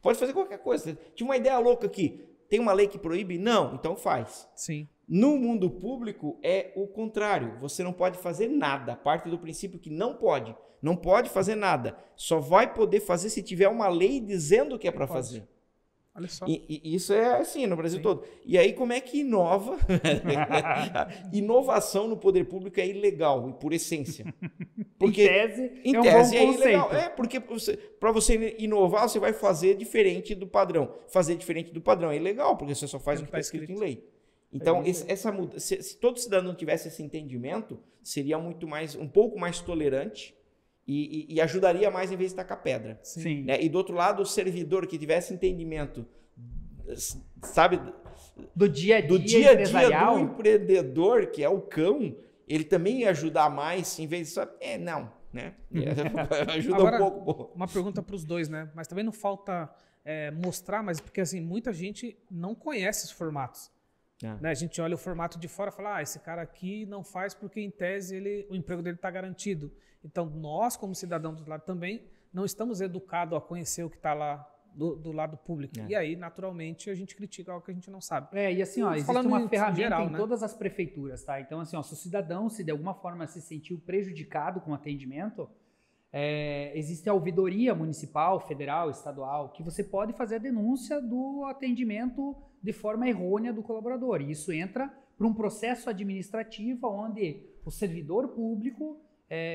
Pode fazer qualquer coisa. Tive uma ideia louca aqui. Tem uma lei que proíbe? Não, então faz. Sim. No mundo público é o contrário. Você não pode fazer nada. Parte do princípio que não pode. Não pode fazer nada. Só vai poder fazer se tiver uma lei dizendo que é para fazer. Olha só. E isso é assim no Brasil todo. E aí como é que inova? Inovação no poder público é ilegal, por essência. Porque, em tese é ilegal. Porque para você inovar, você vai fazer diferente do padrão. Fazer diferente do padrão é ilegal, porque você só faz o que está escrito em lei. Então, se todo cidadão tivesse esse entendimento, seria um pouco mais tolerante e ajudaria mais em vez de tacar pedra. Sim. Né? E do outro lado, o servidor que tivesse entendimento, sabe, do dia a dia do empreendedor, que é o cão, ele também ia ajudar mais, em vez de só, não, né? Ajuda agora, um pouco. Uma pergunta para os dois, né? Mas também não falta mostrar, mas porque assim, muita gente não conhece os formatos. Né? A gente olha o formato de fora e fala, esse cara aqui não faz porque em tese o emprego dele está garantido. Então nós, como cidadão do lado também, não estamos educados a conhecer o que está lá do lado público. E aí, naturalmente, a gente critica algo que a gente não sabe. E assim, existe uma ferramenta geral, em todas as prefeituras, tá? Então, assim, se o cidadão, se de alguma forma se sentiu prejudicado com o atendimento, existe a ouvidoria municipal, federal, estadual, que você pode fazer a denúncia do atendimento de forma errônea do colaborador. E isso entra para um processo administrativo onde o servidor público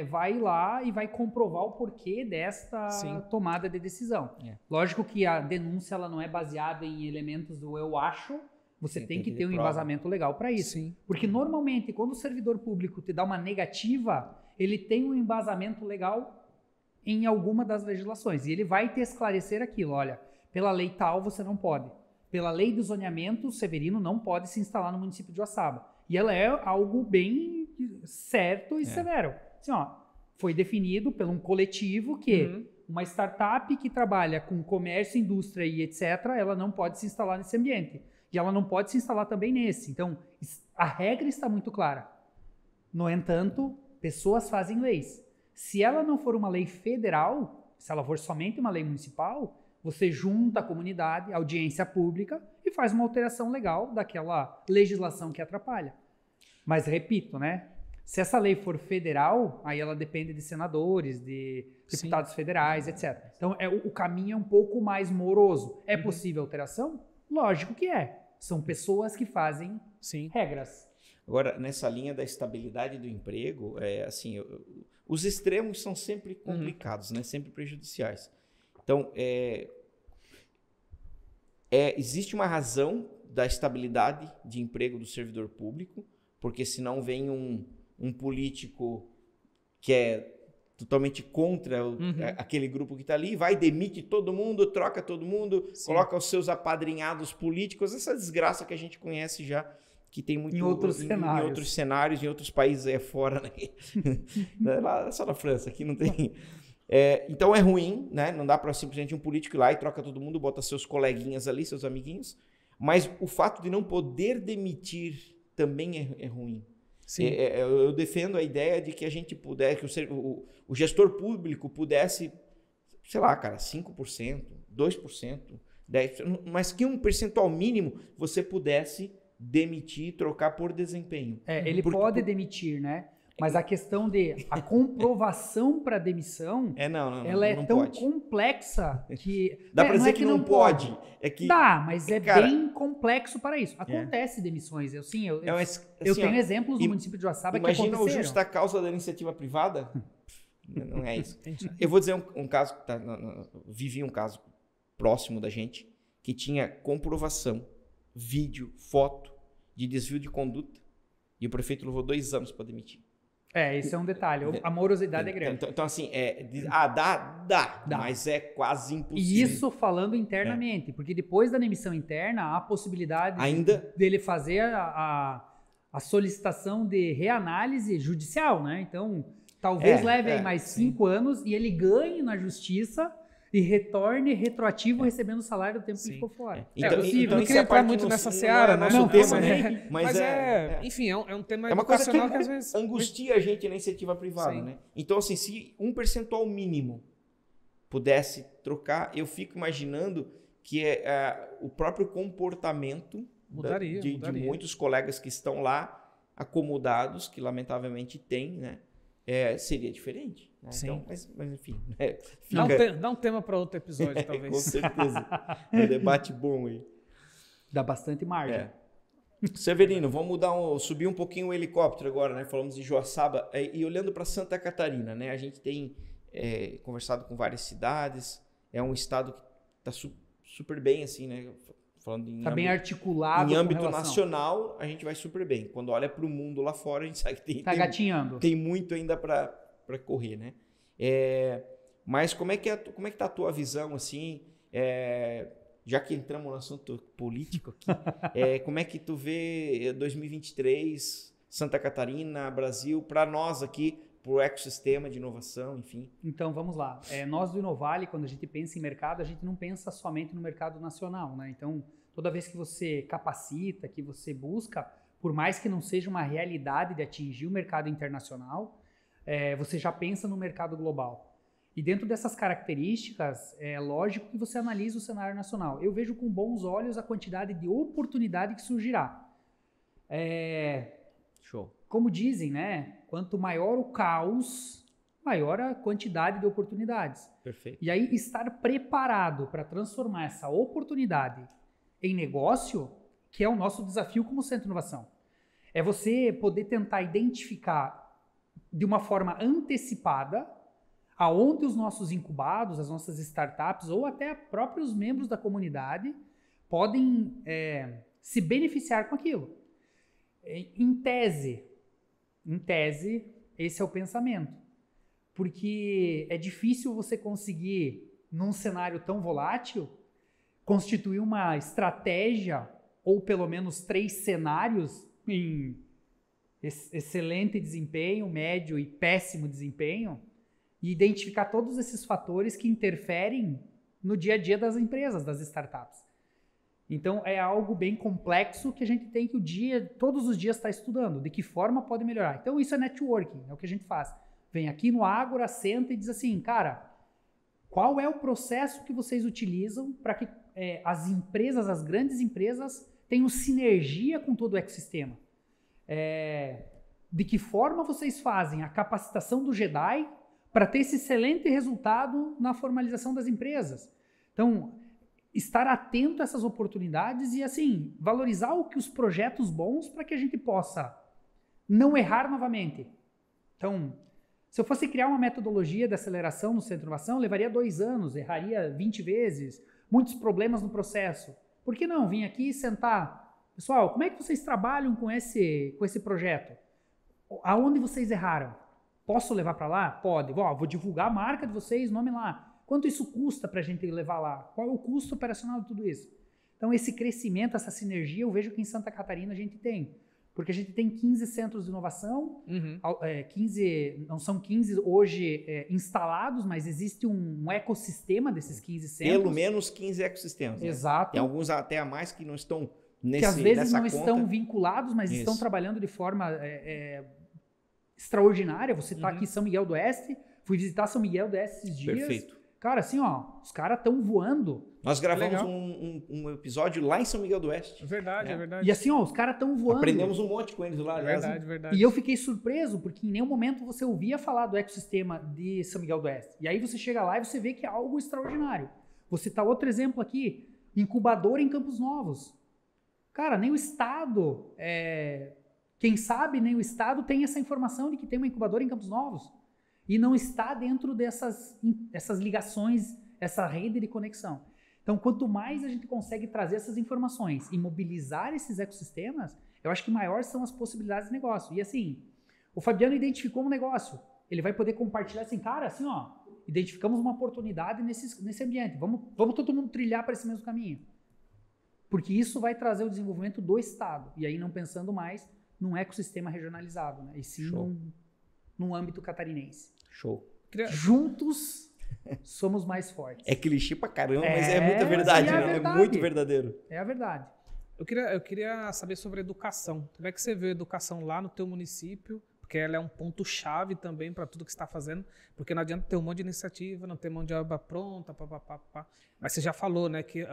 vai lá e vai comprovar o porquê desta tomada de decisão. Lógico que a denúncia ela não é baseada em elementos do eu acho, você tem que ter um embasamento legal para isso. Sim. Porque normalmente, quando o servidor público te dá uma negativa, ele tem um embasamento legal em alguma das legislações. E ele vai te esclarecer aquilo. Olha, pela lei tal você não pode. Pela lei do zoneamento, o Severino não pode se instalar no município de Joaçaba. E ela é algo bem certo e severo. Assim, foi definido por um coletivo que uma startup que trabalha com comércio, indústria e etc., ela não pode se instalar nesse ambiente. E ela não pode se instalar também nesse. Então, a regra está muito clara. No entanto, pessoas fazem leis. Se ela não for uma lei federal, se ela for somente uma lei municipal, você junta a comunidade, a audiência pública e faz uma alteração legal daquela legislação que atrapalha. Mas, repito, né? Se essa lei for federal, aí ela depende de senadores, de deputados federais, etc. Então, o caminho é um pouco mais moroso. É possível alteração? Lógico que é. São pessoas que fazem regras. Agora, nessa linha da estabilidade do emprego, os extremos são sempre complicados, né? Sempre prejudiciais. Então, existe uma razão da estabilidade de emprego do servidor público, porque senão vem um político que é totalmente contra aquele grupo que está ali, vai, demite todo mundo, troca todo mundo, coloca os seus apadrinhados políticos, essa desgraça que a gente conhece já, que tem muito em outros cenários, em outros países fora, né? Lá, só na França, aqui não tem. Então é ruim, né? Não dá para simplesmente um político ir lá e troca todo mundo, bota seus coleguinhas ali, seus amiguinhos, mas o fato de não poder demitir também é ruim. Eu defendo a ideia de que a gente pudesse, que o gestor público pudesse, sei lá, cara, 5%, 2%, 10%, mas que um percentual mínimo você pudesse demitir, trocar por desempenho. Ele pode demitir, né? Mas a questão a comprovação para demissão, ela é tão complexa que... Dá para dizer que não pode. Dá, mas bem complexo para isso. Acontece demissões. Eu tenho exemplos do município de Joaçaba que aconteceram. Imagina a justa causa da iniciativa privada. Não é isso. Eu vou dizer um caso, vivi um caso próximo da gente, que tinha comprovação, vídeo, foto de desvio de conduta, e o prefeito levou 2 anos para demitir. Esse é um detalhe. A morosidade é grande. Então assim, dá, mas é quase impossível. E isso falando internamente, porque depois da demissão interna, há a possibilidade dele fazer a solicitação de reanálise judicial, né? Então, talvez leve aí mais 5 anos e ele ganhe na justiça e retorne retroativo recebendo o salário do tempo que ele ficou fora. Então, não queria entrar muito nessa seara, né? Não, tema, né? Mas enfim, é um tema uma coisa educacional que às vezes angustia a gente na iniciativa privada, né? Então, assim, se um percentual mínimo pudesse trocar, eu fico imaginando que o próprio comportamento mudaria. De muitos colegas que estão lá acomodados, que lamentavelmente tem, né? Seria diferente. Né? Sim. Então, mas enfim. Dá um tema para outro episódio, talvez. Com certeza. Um debate bom aí. Dá bastante margem. Severino, vamos subir um pouquinho o helicóptero agora, né? Falamos de Joaçaba e olhando para Santa Catarina, né? A gente tem conversado com várias cidades. É um estado que está super bem, assim, né? Falando em bem articulado. Em âmbito nacional, a gente vai super bem. Quando olha para o mundo lá fora, a gente sabe que gatinhando. Tem muito ainda para correr, né? Mas como é que tá a tua visão, assim, já que entramos no assunto político aqui, como é que tu vê 2023, Santa Catarina, Brasil, para nós aqui, para o ecossistema de inovação, enfim? Então, vamos lá. Nós do Inovale, quando a gente pensa em mercado, a gente não pensa somente no mercado nacional, né? Então, toda vez que você capacita, que você busca, por mais que não seja uma realidade de atingir o mercado internacional, você já pensa no mercado global. E dentro dessas características, é lógico que você analisa o cenário nacional. Eu vejo com bons olhos a quantidade de oportunidade que surgirá. Show. Como dizem, né? Quanto maior o caos, maior a quantidade de oportunidades. Perfeito. E aí, estar preparado para transformar essa oportunidade em negócio, que é o nosso desafio como Centro de Inovação. É você poder tentar identificar de uma forma antecipada aonde os nossos incubados, as nossas startups ou até próprios membros da comunidade podem se beneficiar com aquilo. Em tese, esse é o pensamento. Porque é difícil você conseguir, num cenário tão volátil, constituir uma estratégia ou pelo menos 3 cenários em excelente desempenho, médio e péssimo desempenho, e identificar todos esses fatores que interferem no dia a dia das empresas, das startups. Então, é algo bem complexo que a gente tem que todos os dias estar estudando, de que forma pode melhorar. Então, isso é networking, é o que a gente faz. Vem aqui no Ágora, senta e diz assim, cara, qual é o processo que vocês utilizam para que as empresas, as grandes empresas, tenham sinergia com todo o ecossistema? De que forma vocês fazem a capacitação do Jedi para ter esse excelente resultado na formalização das empresas? Então, estar atento a essas oportunidades e, assim, valorizar os projetos bons para que a gente possa não errar novamente. Então, se eu fosse criar uma metodologia de aceleração no Centro de Inovação, levaria 2 anos, erraria 20 vezes, muitos problemas no processo. Por que não vir aqui e sentar? Pessoal, como é que vocês trabalham com esse projeto? Aonde vocês erraram? Posso levar para lá? Pode. Vou divulgar a marca de vocês, nome lá. Quanto isso custa para a gente levar lá? Qual é o custo operacional de tudo isso? Então, esse crescimento, essa sinergia, eu vejo que em Santa Catarina a gente tem. Porque a gente tem 15 centros de inovação, 15, não são 15 hoje instalados, mas existe um ecossistema desses 15 centros. Pelo menos 15 ecossistemas. Exato. Né? Tem alguns até a mais que não estão nessa que às vezes não conta. Estão vinculados, mas estão trabalhando de forma extraordinária. Você está aqui em São Miguel do Oeste, fui visitar São Miguel do Oeste esses dias. Perfeito. Cara, assim, os caras estão voando. Nós gravamos um episódio lá em São Miguel do Oeste. É verdade, é verdade. E assim, os caras estão voando. Aprendemos um monte com eles lá. É verdade, verdade. E eu fiquei surpreso, porque em nenhum momento você ouvia falar do ecossistema de São Miguel do Oeste. E aí você chega lá e você vê que é algo extraordinário. Vou citar outro exemplo aqui, incubador em Campos Novos. Cara, nem o Estado, quem sabe nem o Estado tem essa informação de que tem uma incubadora em Campos Novos. e não está dentro dessas ligações, essa rede de conexão. Então, quanto mais a gente consegue trazer essas informações e mobilizar esses ecossistemas, eu acho que maiores são as possibilidades de negócio. E assim, o Fabiano identificou um negócio, ele vai poder compartilhar assim, cara, assim, ó, identificamos uma oportunidade nesse ambiente, vamos todo mundo trilhar para esse mesmo caminho. Porque isso vai trazer o desenvolvimento do Estado, e aí não pensando mais num ecossistema regionalizado, né? E sim num âmbito catarinense. Show. Juntos somos mais fortes. É clichê pra caramba, mas é muita verdade, né? É muito verdadeiro. É a verdade. Eu queria saber sobre a educação. Como é que você vê a educação lá no teu município? Porque ela é um ponto-chave também para tudo que você está fazendo. Porque não adianta ter um monte de iniciativa, não ter mão de obra pronta, Mas você já falou, né, que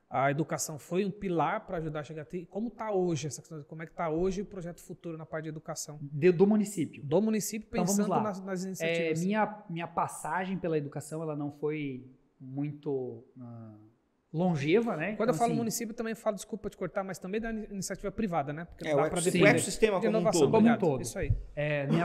a educação foi um pilar para ajudar a chegar até. Como está hoje essa questão? Como é que está hoje o projeto futuro na parte de educação? Do município. Do município, pensando nas iniciativas. Minha passagem pela educação, ela não foi muito longeva, né? Quando eu falo município, também falo, desculpa te cortar, mas também da iniciativa privada, né? Porque o ecossistema como um todo. Isso aí.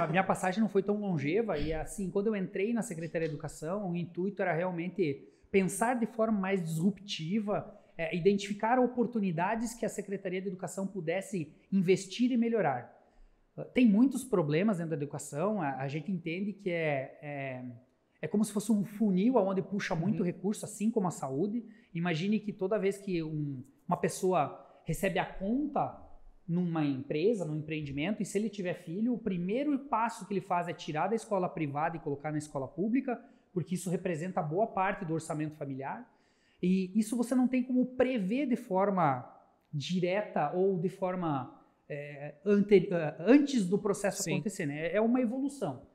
Minha passagem não foi tão longeva e, assim, quando eu entrei na Secretaria de Educação, o intuito era realmente pensar de forma mais disruptiva, identificar oportunidades que a Secretaria de Educação pudesse investir e melhorar. Tem muitos problemas dentro da educação, a gente entende que é como se fosse um funil onde puxa muito recurso, assim como a saúde. Imagine que toda vez que uma pessoa recebe a conta numa empresa, num empreendimento, e se ele tiver filho, o primeiro passo que ele faz é tirar da escola privada e colocar na escola pública, porque isso representa boa parte do orçamento familiar. E isso você não tem como prever de forma direta ou de forma antes do processo acontecer, né? É uma evolução.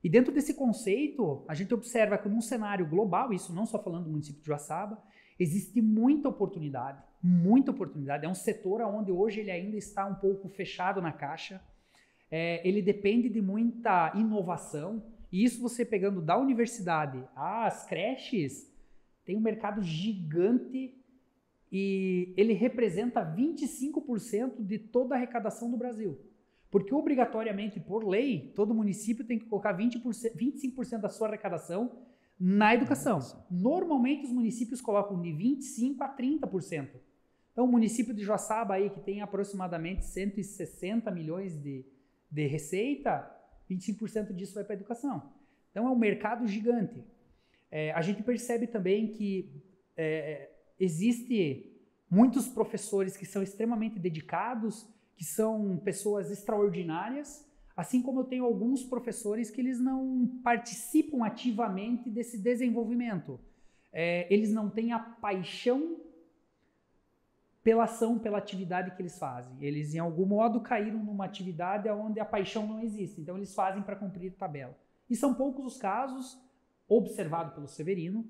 E dentro desse conceito, a gente observa que num cenário global, isso não só falando do município de Joaçaba, existe muita oportunidade, muita oportunidade. É um setor onde hoje ele ainda está um pouco fechado na caixa, ele depende de muita inovação, e isso você pegando da universidade às creches, tem um mercado gigante e ele representa 25% de toda a arrecadação do Brasil. Porque obrigatoriamente, por lei, todo município tem que colocar 25% da sua arrecadação na educação. Normalmente os municípios colocam de 25% a 30%. Então o município de Joaçaba, aí, que tem aproximadamente 160 milhões de receita, 25% disso vai para a educação. Então é um mercado gigante. A gente percebe também que existe muitos professores que são extremamente dedicados, que são pessoas extraordinárias, assim como eu tenho alguns professores que eles não participam ativamente desse desenvolvimento. Eles não têm a paixão pela ação, pela atividade que eles fazem. Eles, em algum modo, caíram numa atividade onde a paixão não existe. Então, eles fazem para cumprir tabela. E são poucos os casos, observado pelo Severino,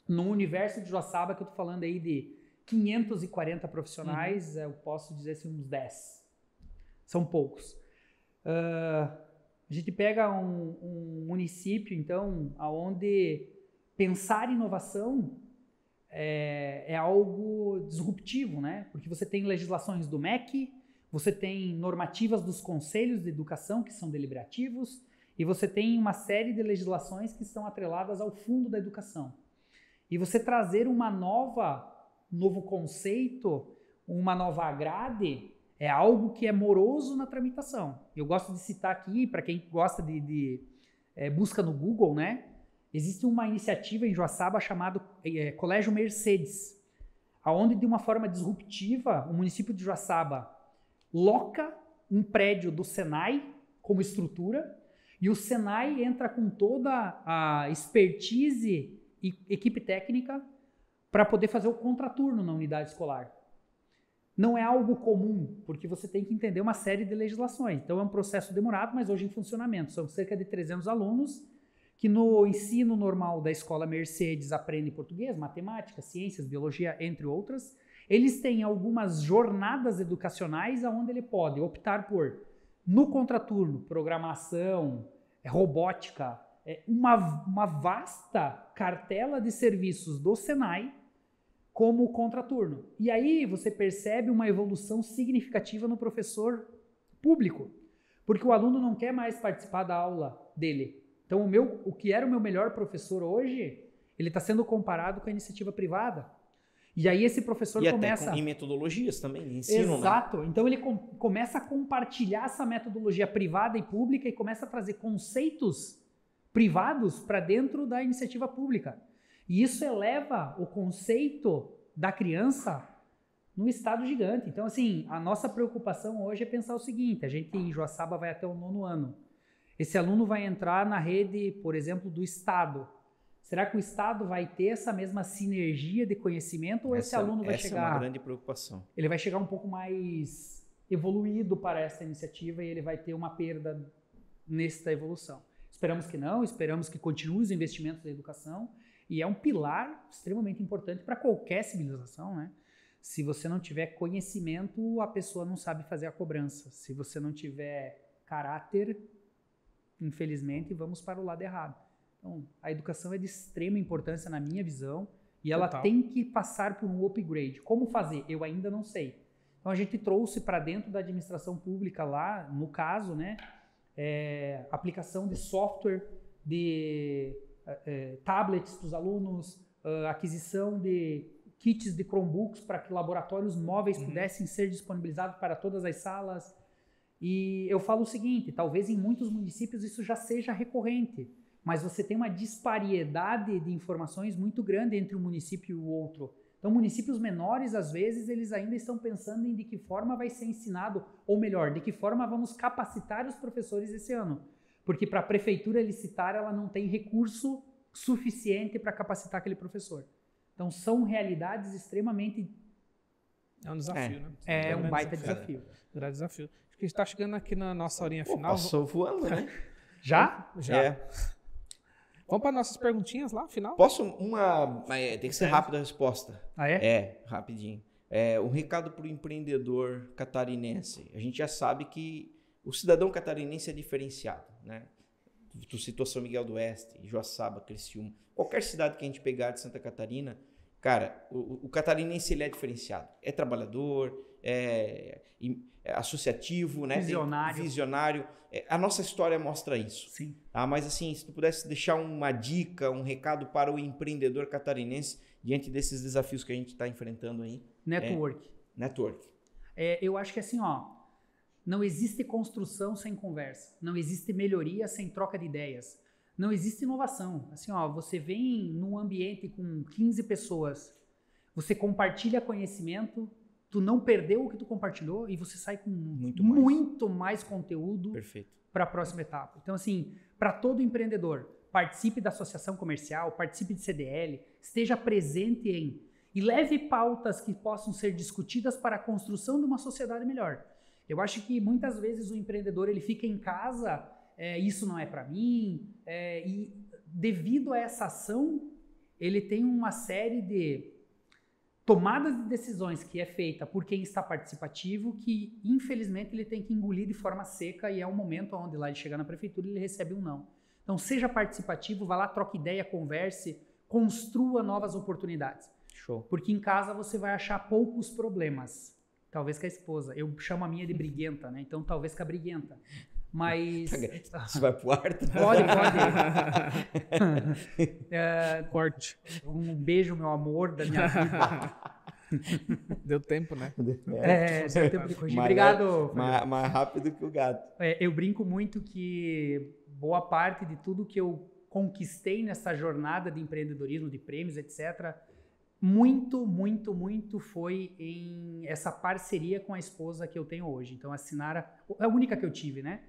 no universo de Joaçaba, que eu estou falando aí de 540 profissionais, eu posso dizer assim, uns 10. São poucos. A gente pega um município, então, onde pensar em inovação é algo disruptivo, né? Porque você tem legislações do MEC, você tem normativas dos conselhos de educação que são deliberativos, e você tem uma série de legislações que estão atreladas ao fundo da educação. E você trazer um novo conceito, uma nova grade, é algo que é moroso na tramitação. Eu gosto de citar aqui, para quem gosta de busca no Google, né? Existe uma iniciativa em Joaçaba chamada Colégio Mercedes, onde, de uma forma disruptiva, o município de Joaçaba loca um prédio do Senai como estrutura, e o Senai entra com toda a expertise e equipe técnica para poder fazer o contraturno na unidade escolar. Não é algo comum, porque você tem que entender uma série de legislações. Então é um processo demorado, mas hoje em funcionamento. São cerca de 300 alunos que no ensino normal da escola Mercedes aprendem português, matemática, ciências, biologia, entre outras. Eles têm algumas jornadas educacionais onde ele pode optar por, no contraturno, programação, robótica, uma vasta cartela de serviços do Senai como contraturno. E aí você percebe uma evolução significativa no professor público. Porque o aluno não quer mais participar da aula dele. Então, o que era o meu melhor professor hoje, ele está sendo comparado com a iniciativa privada. E aí esse professor começa... Até em metodologias também, de ensino, Exato. Né? Então ele começa a compartilhar essa metodologia privada e pública e começa a trazer conceitos privados para dentro da iniciativa pública. E isso eleva o conceito da criança num estado gigante. Então, assim, a nossa preocupação hoje é pensar o seguinte, a gente em Joaçaba vai até o 9º ano. Esse aluno vai entrar na rede, por exemplo, do Estado. Será que o Estado vai ter essa mesma sinergia de conhecimento ou esse aluno vai chegar... Essa é uma grande preocupação. Ele vai chegar um pouco mais evoluído para essa iniciativa e ele vai ter uma perda nesta evolução. Esperamos que não, esperamos que continue os investimentos da educação e é um pilar extremamente importante para qualquer civilização, né? Se você não tiver conhecimento, a pessoa não sabe fazer a cobrança. Se você não tiver caráter, infelizmente, vamos para o lado errado. Então, a educação é de extrema importância na minha visão e ela tem que passar por um upgrade. Como fazer? Eu ainda não sei. Então, a gente trouxe para dentro da administração pública lá, no caso, né, aplicação de software, de tablets para os alunos, aquisição de kits de Chromebooks para que laboratórios móveis pudessem ser disponibilizados para todas as salas. E eu falo o seguinte, talvez em muitos municípios isso já seja recorrente, mas você tem uma disparidade de informações muito grande entre um município e o outro. Então, municípios menores, às vezes, eles ainda estão pensando em de que forma vai ser ensinado, ou melhor, de que forma vamos capacitar os professores esse ano. Porque para a prefeitura licitar, ela não tem recurso suficiente para capacitar aquele professor. Então, são realidades extremamente... É um desafio, né? É um baita desafio. Grande desafio. Acho que a gente está chegando aqui na nossa horinha final. Passou voando, né? Já? Já. Vamos para nossas perguntinhas lá, final? Posso tem que ser rápida a resposta. Ah, é? Rapidinho. Um recado para o empreendedor catarinense. A gente já sabe que o cidadão catarinense é diferenciado, né? Tu citou São Miguel do Oeste, Joaçaba, Criciúma. Qualquer cidade que a gente pegar de Santa Catarina, cara, o catarinense ele é diferenciado. É trabalhador, é associativo, né? Visionário. A nossa história mostra isso. Sim. Mas assim, se tu pudesse deixar uma dica, um recado para o empreendedor catarinense diante desses desafios que a gente está enfrentando aí. Network. Eu acho que assim, não existe construção sem conversa. Não existe melhoria sem troca de ideias. Não existe inovação. Assim, você vem num ambiente com 15 pessoas, você compartilha conhecimento, tu não perdeu o que tu compartilhou e você sai com muito mais conteúdo para a próxima etapa. Então, assim, para todo empreendedor, participe da associação comercial, participe de CDL, esteja presente e leve pautas que possam ser discutidas para a construção de uma sociedade melhor. Eu acho que muitas vezes o empreendedor ele fica em casa, isso não é para mim, e devido a essa ação, ele tem uma série de tomadas de decisões que é feita por quem está participativo, que infelizmente ele tem que engolir de forma seca e é um momento onde lá ele chegar na prefeitura ele recebe um não. Então seja participativo, vá lá, troque ideia, converse, construa novas oportunidades. Show. Porque em casa você vai achar poucos problemas. Talvez com a esposa. Eu chamo a minha de briguenta, né? Então talvez com a briguenta. Mas... Você vai pro ar? Pode. Corte. Um beijo, meu amor, da minha vida. Deu tempo, né? Deu tempo de corrigir. Obrigado. Mais rápido que o gato. Eu brinco muito que boa parte de tudo que eu conquistei nessa jornada de empreendedorismo, de prêmios, etc., muito foi em essa parceria com a esposa que eu tenho hoje. Então, a Sinara é a única que eu tive, né?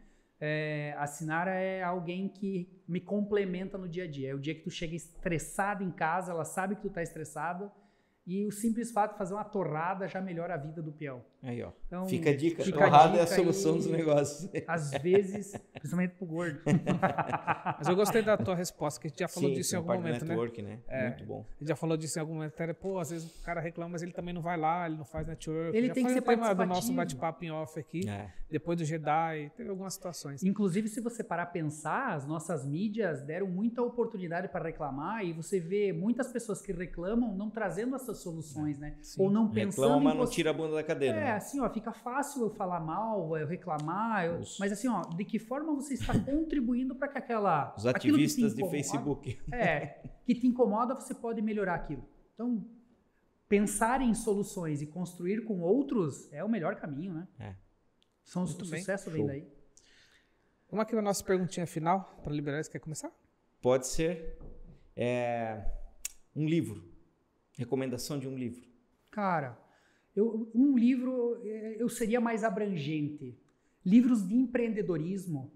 A Sinara é alguém que me complementa no dia a dia. É o dia que tu chega estressado em casa, ela sabe que tu tá estressado e o simples fato de fazer uma torrada já melhora a vida do peão. Aí, ó. Então, fica a dica. Torrada é a solução dos negócios. Às vezes, principalmente pro gordo. Mas eu gostei da tua resposta, que a gente já falou disso em algum momento, network, né? Muito bom. A gente já falou disso em algum momento. Às vezes o cara reclama, mas ele também não vai lá, ele não faz network. Ele tem que ser participativo. Do nosso bate-papo em off aqui, depois do Jedi, teve algumas situações. Inclusive, se você parar a pensar, as nossas mídias deram muita oportunidade para reclamar e você vê muitas pessoas que reclamam não trazendo essas soluções, né? Sim. Ou não pensando reclama, mas não tira a bunda da cadeira. assim, ó, fica fácil eu falar mal, eu reclamar, mas assim, ó, de que forma você está contribuindo para que aquela... Os ativistas de Facebook. Que te incomoda, você pode melhorar aquilo. Então, pensar em soluções e construir com outros é o melhor caminho, né? O sucesso vem daí. Vamos aqui na nossa perguntinha final, para liberar. Você quer começar? Pode ser. Um livro. Recomendação de um livro. Cara, um livro eu seria mais abrangente. Livros de empreendedorismo,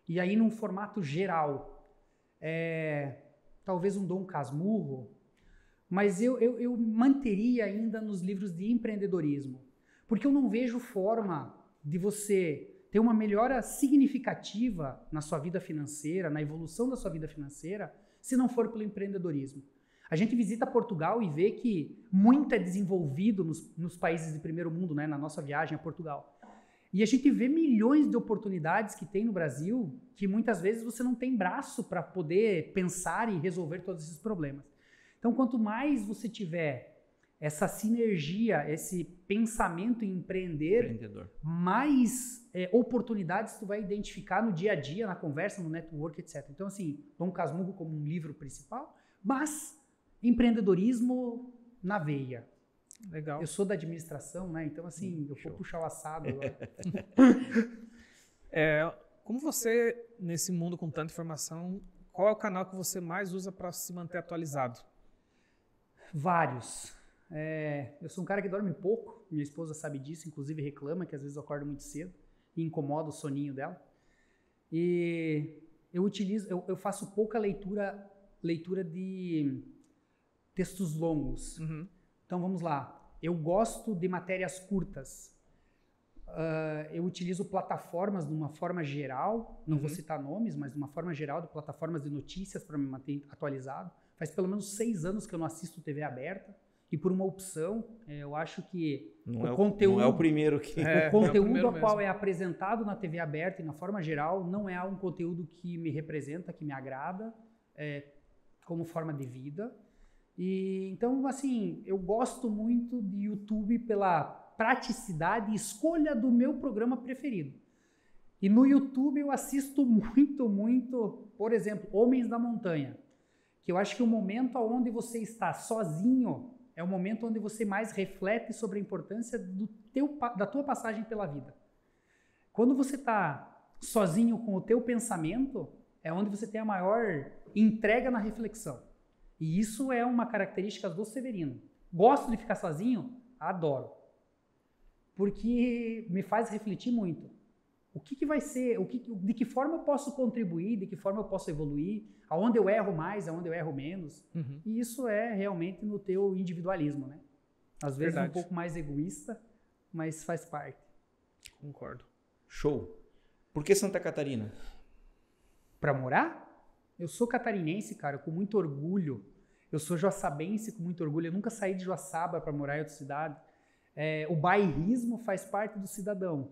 e aí num formato geral. Talvez um Dom Casmurro, mas eu manteria ainda nos livros de empreendedorismo. Porque eu não vejo forma de você ter uma melhora significativa na sua vida financeira, na evolução da sua vida financeira, se não for pelo empreendedorismo. A gente visita Portugal e vê que muito é desenvolvido nos países de primeiro mundo, né, na nossa viagem a Portugal. E a gente vê milhões de oportunidades que tem no Brasil que muitas vezes você não tem braço para poder pensar e resolver todos esses problemas. Então, quanto mais você tiver essa sinergia, esse pensamento em empreendedor, mais oportunidades tu vai identificar no dia a dia, na conversa, no network, etc. Então, assim, Dom Casmurro como um livro principal, mas empreendedorismo na veia. Legal. Eu sou da administração, né? Então, assim, eu vou puxar o assado agora. Como você, nesse mundo com tanta informação, qual é o canal que você mais usa para se manter atualizado? Vários. Eu sou um cara que dorme pouco, minha esposa sabe disso, inclusive reclama que às vezes eu acordo muito cedo e incomoda o soninho dela. E eu faço pouca leitura de textos longos. Uhum. Então vamos lá. Eu gosto de matérias curtas. Eu utilizo plataformas de uma forma geral, não vou citar nomes, mas de uma forma geral, de plataformas de notícias para me manter atualizado. Faz pelo menos 6 anos que eu não assisto TV aberta. E por uma opção, eu acho que o conteúdo... Não é o primeiro que... o conteúdo ao qual é apresentado na TV aberta e na forma geral não é um conteúdo que me representa, que me agrada, como forma de vida. E, então, assim, eu gosto muito de YouTube pela praticidade e escolha do meu programa preferido. E no YouTube eu assisto muito, por exemplo, Homens da Montanha, que eu acho que o momento onde você está sozinho é o momento onde você mais reflete sobre a importância da tua passagem pela vida. Quando você está sozinho com o teu pensamento, é onde você tem a maior entrega na reflexão. E isso é uma característica do Severino. Gosto de ficar sozinho? Adoro. Porque me faz refletir muito. O que vai ser, de que forma eu posso contribuir, de que forma eu posso evoluir, aonde eu erro mais, aonde eu erro menos. E isso é realmente no teu individualismo, né? Às vezes um pouco mais egoísta, mas faz parte. Concordo. Show. Por que Santa Catarina? Para morar? Eu sou catarinense, cara, com muito orgulho. Eu sou joaçabense com muito orgulho. Eu nunca saí de Joaçaba para morar em outra cidade. O bairrismo faz parte do cidadão.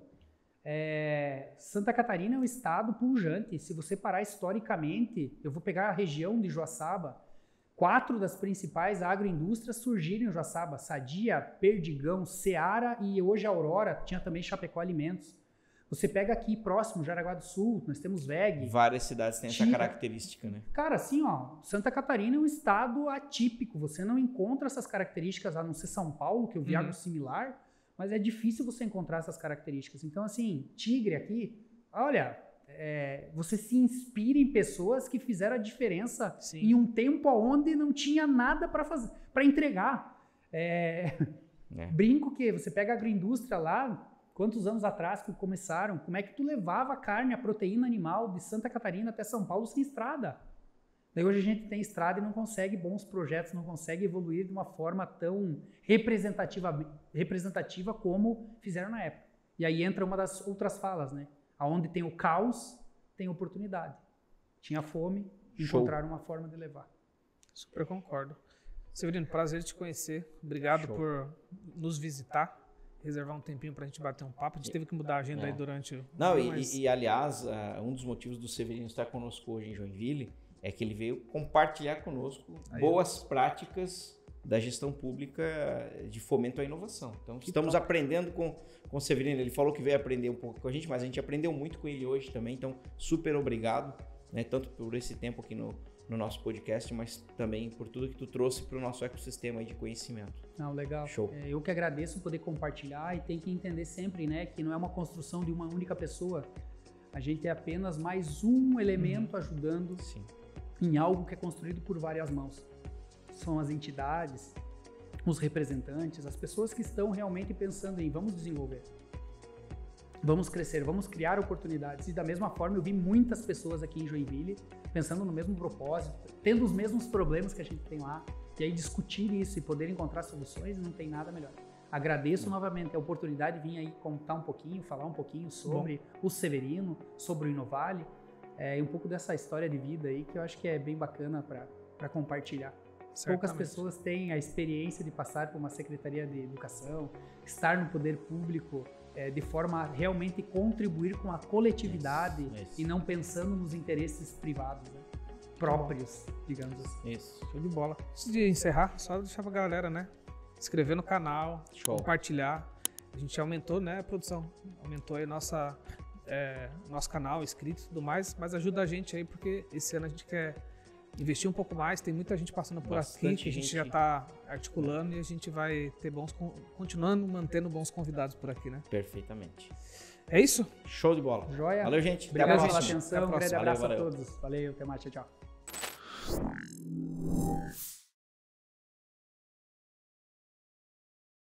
Santa Catarina é um estado pujante. Se você parar historicamente, eu vou pegar a região de Joaçaba. 4 das principais agroindústrias surgiram em Joaçaba. Sadia, Perdigão, Seara e hoje Aurora. Tinha também Chapecó Alimentos. Você pega aqui próximo, Jaraguá do Sul, nós temos VEG. Várias cidades têm essa característica, né? Cara, assim, ó, Santa Catarina é um estado atípico. Você não encontra essas características, a não ser São Paulo, que eu vi algo similar, mas é difícil você encontrar essas características. Então, assim, Tigre aqui, olha, você se inspira em pessoas que fizeram a diferença em um tempo onde não tinha nada para fazer, para entregar. Brinco que você pega a agroindústria lá, quantos anos atrás que começaram, como é que tu levava a carne, a proteína animal de Santa Catarina até São Paulo sem estrada? Daí hoje a gente tem estrada e não consegue bons projetos, não consegue evoluir de uma forma tão representativa como fizeram na época. E aí entra uma das outras falas, né? Aonde tem o caos, tem oportunidade. Tinha fome, encontraram uma forma de levar. Super concordo. Severino, prazer te conhecer. Obrigado por nos visitar. Reservar um tempinho pra gente bater um papo. A gente teve que mudar a agenda aí durante... Aliás, um dos motivos do Severino estar conosco hoje em Joinville é que ele veio compartilhar conosco boas práticas da gestão pública de fomento à inovação. Então, estamos aprendendo com o Severino. Ele falou que veio aprender um pouco com a gente, mas a gente aprendeu muito com ele hoje também. Então, super obrigado, né? Tanto por esse tempo aqui no nosso podcast, mas também por tudo que tu trouxe para o nosso ecossistema aí de conhecimento. Não, legal. Show. Eu que agradeço poder compartilhar e tem que entender sempre, né, que não é uma construção de uma única pessoa. A gente é apenas mais um elemento ajudando em algo que é construído por várias mãos. São as entidades, os representantes, as pessoas que estão realmente pensando em vamos desenvolver, vamos crescer, vamos criar oportunidades. E da mesma forma eu vi muitas pessoas aqui em Joinville pensando no mesmo propósito, tendo os mesmos problemas que a gente tem lá, e aí discutir isso e poder encontrar soluções, não tem nada melhor. Agradeço novamente a oportunidade de vir aí contar um pouquinho, falar um pouquinho sobre o Severino, sobre o Inovale, e um pouco dessa história de vida aí que eu acho que é bem bacana para compartilhar. Poucas pessoas têm a experiência de passar por uma Secretaria de Educação, estar no poder público, de forma a realmente contribuir com a coletividade e não pensando nos interesses privados, né? Próprios, digamos assim. Isso. Show de bola. Antes de encerrar, só deixar pra galera, né? Inscrever no canal, compartilhar. A gente aumentou, né, a produção. Aumentou aí nosso canal, inscritos e tudo mais, mas ajuda a gente aí, porque esse ano a gente quer investir um pouco mais, tem muita gente passando por aqui, que a gente já está articulando e a gente vai ter continuando mantendo bons convidados por aqui, né? Perfeitamente. É isso? Show de bola. Joia. Valeu, gente. Obrigado até a pela próxima. atenção, um grande abraço a todos. Valeu, até mais, tchau.